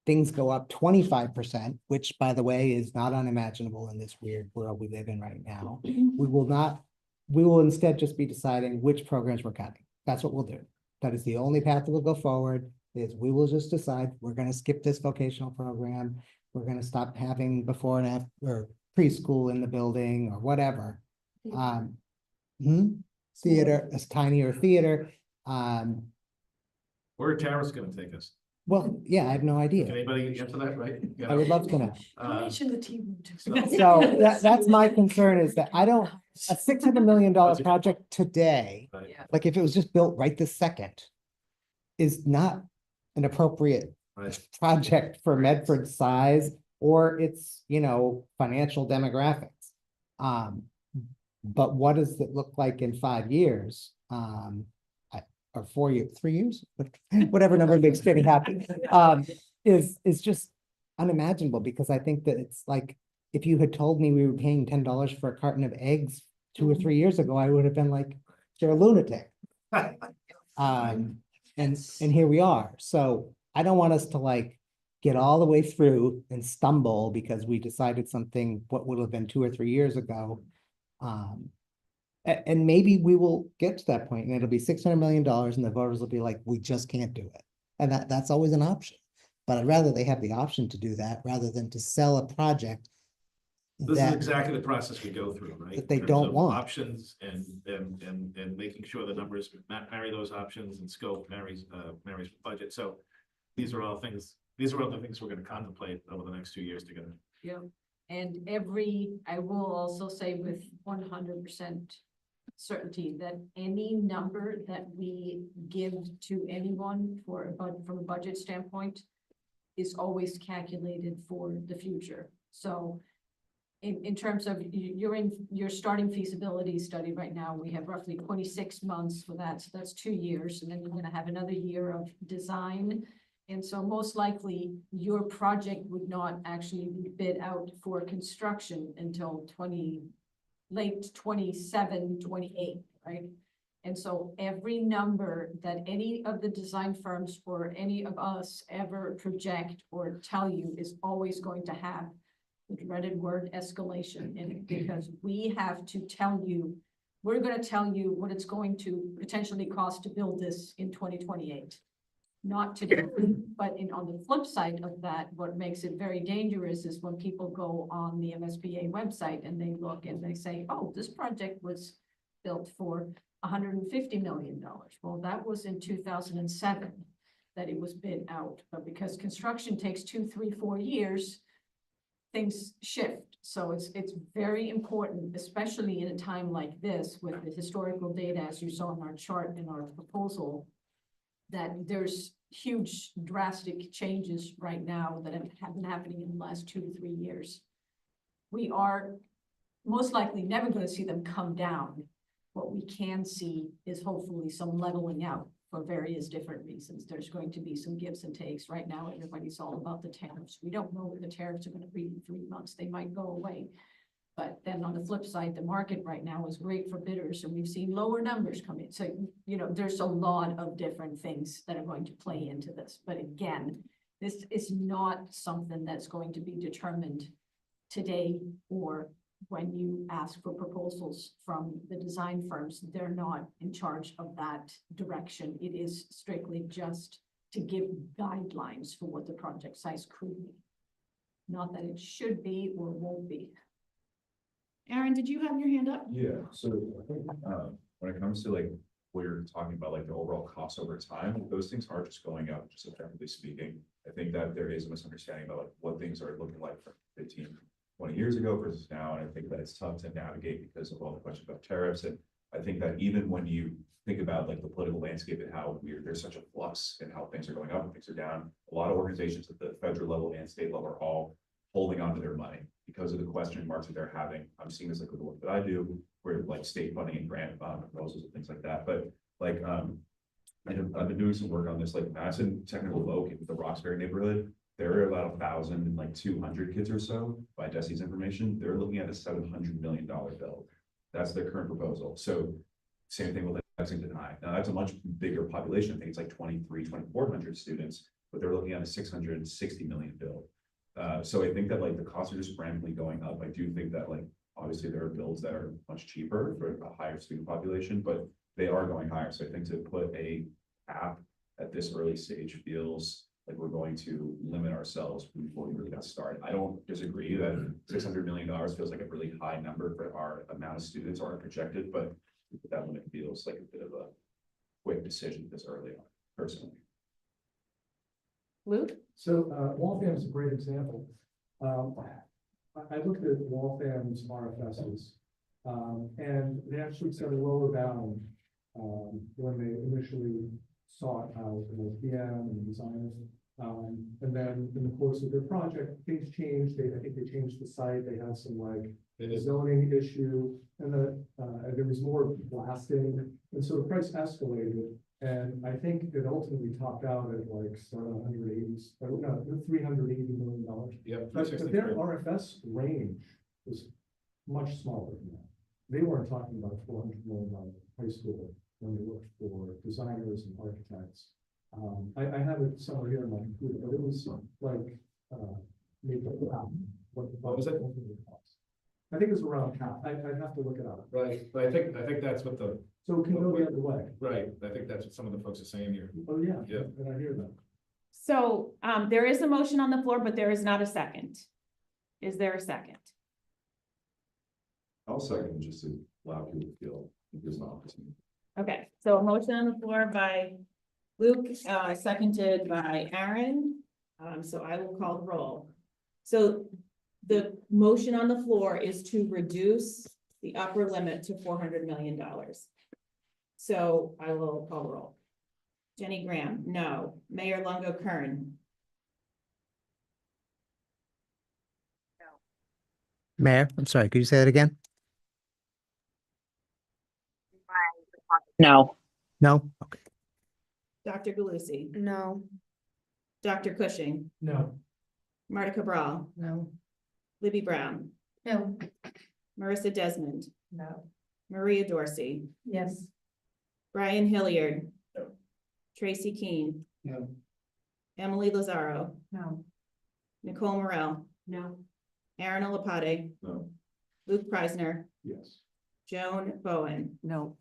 things go up 25%, which by the way, is not unimaginable in this weird world we live in right now. We will instead just be deciding which programs we're cutting. That's what we'll do. That is the only path that will go forward, is we will just decide we're gonna skip this vocational program. We're gonna stop having before and after or preschool in the building or whatever. Theater, a tinier theater. Where Tara's gonna take us? Well, yeah, I have no Can idea. anybody answer that, right? You I would know? love to know. Donation the team. So that's my concern, is that I don't, a $600 million project today, Right. like if it was just built right this second, is not an appropriate Right. project for Medford's size or its, you know, financial demographics. But what does it look like in 5 years? Or 4 years, 3 years, whatever number makes Jenny happy, is just unimaginable, because I think that it's like, if you had told me we were paying $10 for a carton of eggs 2 or 3 years ago, I would have been like, you're a lunatic. And here we are. So I don't want us to like get all the way through and stumble because we decided something what would have been 2 or 3 years ago. And maybe we will get to that point and it'll be $600 million and the voters will be like, we just can't do it. And that's always an option. But I'd rather they have the option to do that rather than to sell a project This is that exactly the process we go through, right? that they In terms don't of want. Options and making sure the numbers marry those options and scope marries budget. So these are all the things we're gonna contemplate over the next 2 years together. Yeah, and I will also say with 100% certainty that any number that we give to anyone from a budget standpoint is always calculated for the future. So in terms of you're in your starting feasibility study right now, we have roughly 26 months for that. So that's 2 years, and then you're going to have another year of design. And so most likely your project would not actually be bid out for construction until late 27, 28, right? And so every number that any of the design firms or any of us ever project or tell you is always going to have the dreaded word escalation in it, because we have to tell you, we're going to tell you what it's going to potentially cost to build this in 2028. Not today, but on the flip side of that, what makes it very dangerous is when people go on the MSBA website and they look and they say, oh, this project was built for $150 million. Well, that was in 2007 that it was bid out, but because construction takes 2, 3, 4 years, things shift. So it's very important, especially in a time like this with the historical data, as you saw in our chart in our proposal, that there's huge drastic changes right now that have been happening in the last 2 to 3 years. We are most likely never going to see them come down. What we can see is hopefully some leveling out for various different reasons. There's going to be some gives and takes. Right now, everybody's all about the tariffs. We don't know what the tariffs are going to be in 3 months. They might go away. But then on the flip side, the market right now is great for bidders, and we've seen lower numbers come in. So, you know, there's a lot of different things that are going to play into this. But again, this is not something that's going to be determined today or when you ask for proposals from the design firms. They're not in charge of that direction. It is strictly just to give guidelines for what the project size could be. Not that it should be or won't be. Aaron, did you have your hand up? Yeah, so I think when it comes to like what you're talking about, like the overall cost over time, those things are just going up, just objectively speaking. I think that there is a misunderstanding about like what things are looking like from 15, 20 years ago versus now. And I think that it's tough to navigate because of all the questions about tariffs. And I think that even when you think about like the political landscape and how there's such a flux in how things are going up and things are down, a lot of organizations at the federal level and state level are all holding on to their money because of the question marks that they're having. I'm seeing this like with the work that I do, where like state funding and grant proposals and things like that. But like, I've been doing some work on this, like Madison Technical Oak in the Roxbury neighborhood. There are about 1,200 kids or so by Desi's information. They're looking at a $700 million bill. That's their current proposal. So same thing with Lexington High. Now that's a much bigger population. I think it's like 2,400 students, but they're looking at a $660 million bill. So I think that like the costs are just randomly going up. I do think that like, obviously there are bills that are much cheaper for a higher student population, but they are going higher. So I think to put a cap at this early stage feels like we're going to limit ourselves before we really got started. I don't disagree that $600 million feels like a really high number for our amount of students or our projected, but that one, it feels like a bit of a quick decision this early on, personally. Luke? So Waltham is a great example. I looked at Waltham's RFSs, and they actually set a lower bound when they initially sought out the PM and designers. And then in the course of their project, things changed. I think they changed the site. They had some like zoning issue, and there was more blasting, and so the price escalated. And I think it ultimately topped out at like $380 million. Yep. But their RFS range was much smaller than that. They weren't talking about $400 million high school when they looked for designers and architects. I have it somewhere here in my computer, but it was like maybe half what was it? I think it was around half. I'd have to look it up. Right, but I think that's what the. So it can go the other way. Right, I think that's what some of the folks are saying here. Oh, yeah. Yeah. And I hear that. So there is a motion on the floor, but there is not a second. Is there a second? I'll second just to allow people to feel there's an opportunity. Okay, so a motion on the floor by Luke, seconded by Aaron. So I will call the roll. So the motion on the floor is to reduce the upper limit to $400 million. So I will call the roll. Jenny Graham, no. Mayor Longo Kern. Mayor, I'm sorry, could you say that again? No. No? Okay. Dr. Galusi. No. Dr. Cushing. No. Marta Cabral. No. Libby Brown. No. Marissa Desmond. No. Maria Dorsey. Yes. Brian Hilliard. No. Tracy Keene. No. Emily Lazaro. No. Nicole Morel. No. Aaron Olapade. No. Luke Preisner. Yes. Joan Bowen. No.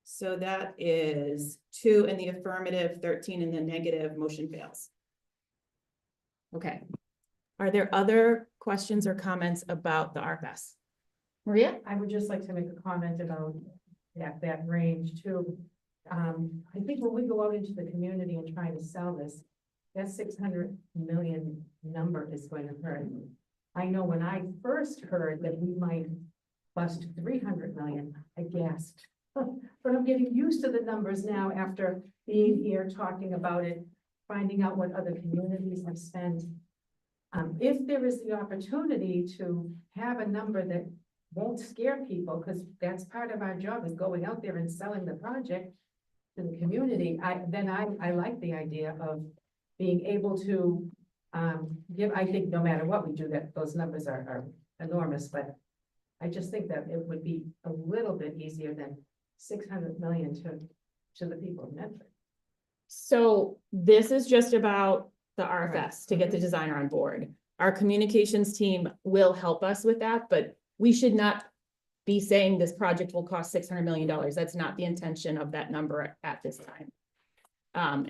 So that is 2 in the affirmative, 13 in the negative, motion fails. Okay. Are there other questions or comments about the RFS? Maria? I would just like to make a comment about that range too. I think when we go out into the community and try to sell this, that 600 million number is going to hurt. I know when I first heard that we might bust 300 million, I gasped. But I'm getting used to the numbers now after being here, talking about it, finding out what other communities have spent. If there is the opportunity to have a number that won't scare people, because that's part of our job, is going out there and selling the project to the community, I like the idea of being able to I think no matter what we do, that those numbers are enormous, but I just think that it would be a little bit easier than 600 million to the people of Medford. So this is just about the RFS to get the designer on board. Our communications team will help us with that, but we should not be saying this project will cost $600 million. That's not the intention of that number at this time.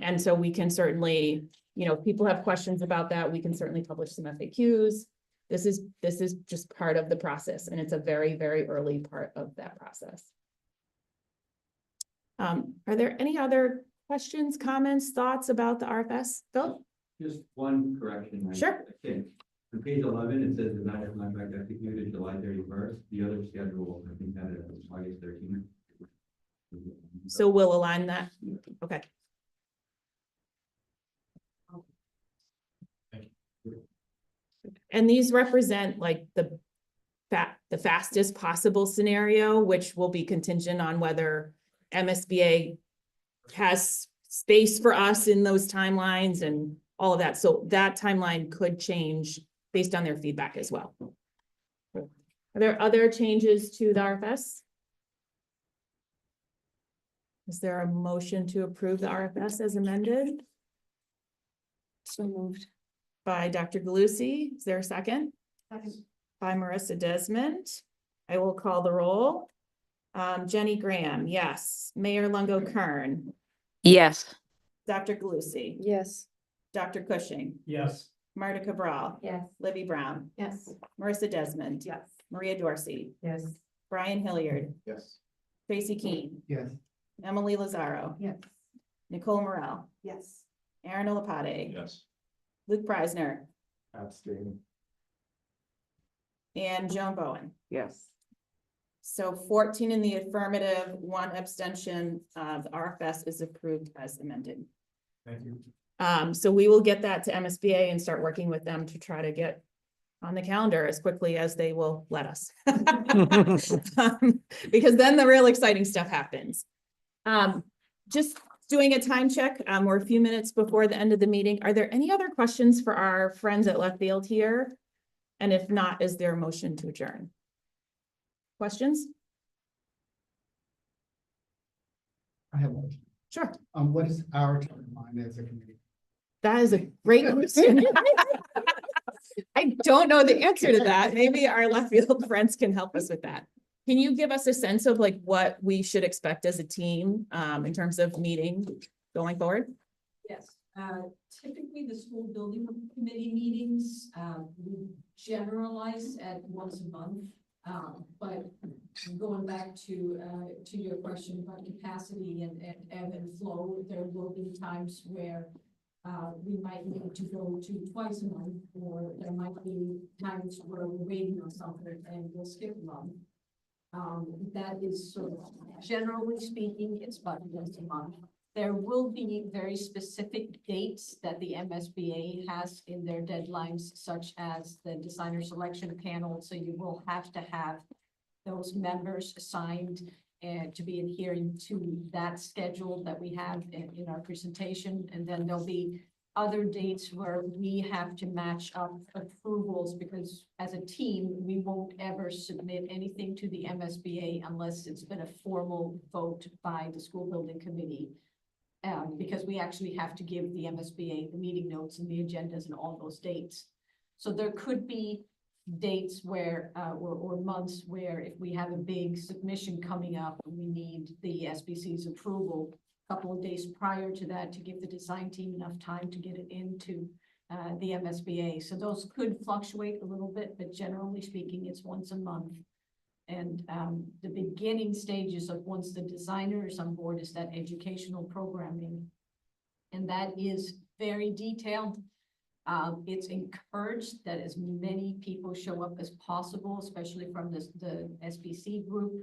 And so we can certainly, if people have questions about that, we can certainly publish some FAQs. This is just part of the process, and it's a very, very early part of that process. Are there any other questions, comments, thoughts about the RFS? Phil? Just one correction. Sure. I think on page 11, it says designer contract executed July 31st. The other schedule, I think, had it as August 13th. So we'll align that. Okay. And these represent like the fastest possible scenario, which will be contingent on whether MSBA has space for us in those timelines and all of that. So that timeline could change based on their feedback as well. Are there other changes to the RFS? Is there a motion to approve the RFS as amended? So moved. By Dr. Galusi. Is there a second? Second. By Marissa Desmond. I will call the roll. Jenny Graham, yes. Mayor Lungo Kern. Yes. Dr. Galusi. Yes. Dr. Cushing. Yes. Marta Cabral. Yes. Libby Brown. Yes. Marissa Desmond. Yes. Maria Dorsey. Yes. Brian Hilliard. Yes. Tracy Keene. Yes. Emily Lazaro. Yes. Nicole Morel. Yes. Aaron Olapade. Yes. Luke Preisner. Abstain. And Joan Bowen. Yes. So 14 in the affirmative, 1 abstention. The RFS is approved as amended. Thank you. So we will get that to MSBA and start working with them to try to get on the calendar as quickly as they will let us. Because then the real exciting stuff happens. Just doing a time check, we're a few minutes before the end of the meeting. Are there any other questions for our friends at left field here? And if not, is there a motion to adjourn? Questions? I have one. Sure. What is our timeline as a committee? That is a great question. I don't know the answer to that. Maybe our left field friends can help us with that. Can you give us a sense of like what we should expect as a team in terms of meeting going forward? Yes, typically the school building committee meetings, we generalize at once a month. But going back to your question about capacity and ebb and flow, there will be times where we might need to go to twice a month, or there might be times where we're waiting on something and we'll skip a month. That is sort of, generally speaking, it's about once a month. There will be very specific dates that the MSBA has in their deadlines, such as the designer selection panel. So you will have to have those members assigned and to be adhering to that schedule that we have in our presentation. And then there'll be other dates where we have to match up approvals, because as a team, we won't ever submit anything to the MSBA unless it's been a formal vote by the school building committee. Because we actually have to give the MSBA the meeting notes and the agendas and all those dates. So there could be dates where, or months where if we have a big submission coming up, we need the SBC's approval a couple of days prior to that to give the design team enough time to get it into the MSBA. So those could fluctuate a little bit, but generally speaking, it's once a month. And the beginning stages of once the designer is on board is that educational programming. And that is very detailed. It's encouraged that as many people show up as possible, especially from the SBC group.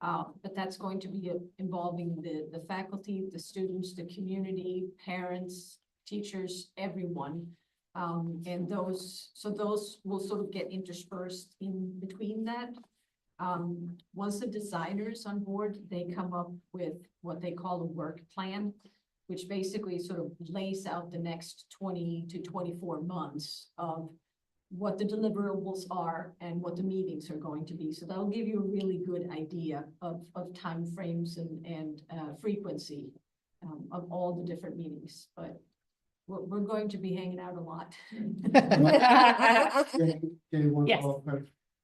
But that's going to be involving the faculty, the students, the community, parents, teachers, everyone. And those will sort of get interspersed in between that. Once the designer's on board, they come up with what they call a work plan, which basically sort of lays out the next 20 to 24 months of what the deliverables are and what the meetings are going to be. So that'll give you a really good idea of timeframes and frequency of all the different meetings, but we're going to be hanging out a lot. Yes.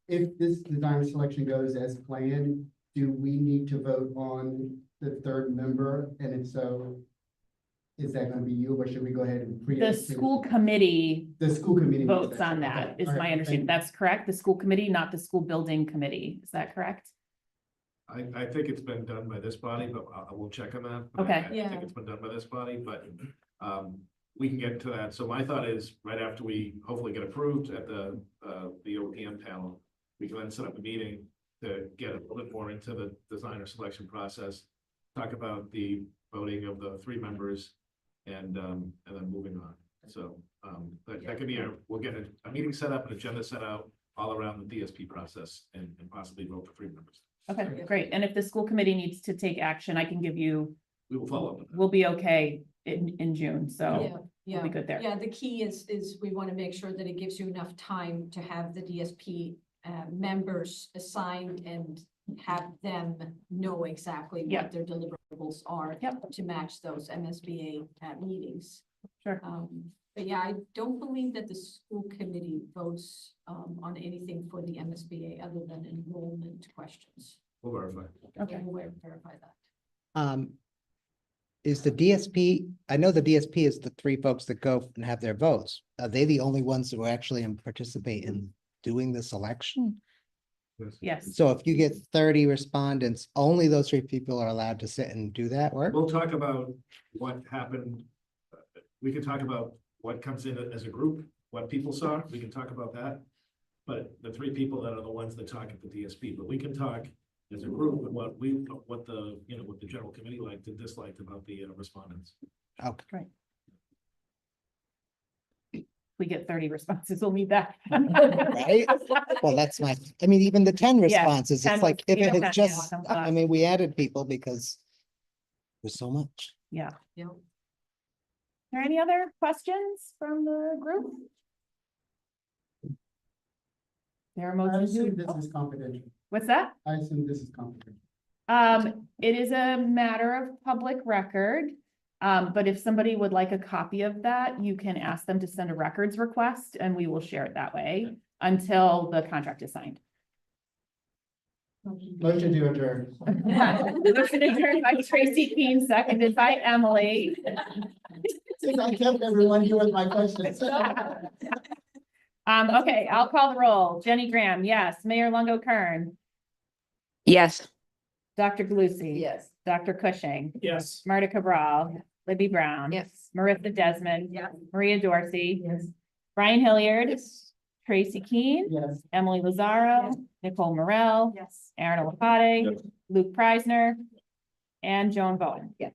If this designer selection goes as planned, do we need to vote on the third member? And if so, is that gonna be you, or should we go ahead and The preempt? school committee The school committee. makes votes on that, Okay. is All right. my Thank understanding. you. That's correct? The school committee, not the school building committee. Is that correct? I think it's been done by this body, but I will check on that. But Okay. I think it's been done by this body, but we can get to that. So my thought is, right after we hopefully get approved at the OPM panel, we can then set up a meeting to get a little bit more into the designer selection process, talk about the voting of the 3 members, and then moving on. So that could be we'll get a meeting set up, an agenda set out all around the DSP process and possibly vote for 3 members. Okay, great. And if the school committee needs to take action, I can give you, We will follow up with that. we'll be okay in June, so we'll be good there. Yeah, the key is we want to make sure that it gives you enough time to have the DSP members assigned and have them know exactly Yep. what their deliverables are to match those MSBA meetings. Sure. But yeah, I don't believe that the school committee votes on anything for the MSBA other than enrollment questions. We'll verify. Okay. We'll verify that. Is the DSP, I know the DSP is the 3 folks that go and have their votes. Are they the only ones who actually participate in doing the selection? Yes. So if you get 30 respondents, only those 3 people are allowed to sit and do that work? We'll talk about what happened. We can talk about what comes in as a group, what people saw. We can talk about that. But the 3 people that are the ones that talk at the DSP, but we can talk as a group and what the general committee liked and disliked about the respondents. Okay. Right. We get 30 responses, we'll need that. Right? Well, that's I mean, even the 10 Yeah, responses, 10 it's like, if it even had 10, just, yeah, I mean, we added people because there's so much. Yeah. Yeah. Are there any other questions from the group? There are I motions. assume this is confidential. What's that? I assume this is confidential. It is a matter of public record. But if somebody would like a copy of that, you can ask them to send a records request and we will share it that way until the contract is signed. Motion to adjourn. Motion adjourned by Tracy Keene, seconded by Emily. Since I kept everyone here with my questions. Okay, I'll call the roll. Jenny Graham, yes. Mayor Longo Kern, Yes. Dr. Galusi. Yes. Dr. Cushing, Yes. Marta Cabral. Libby Brown. Yes. Marissa Desmond. Yes. Maria Dorsey. Yes. Brian Hilliard. Tracy Keene. Yes. Emily Lazaro. Nicole Morel. Yes. Aaron Lapade. Yes. Luke Preisner. And Joan Bowen. Yes.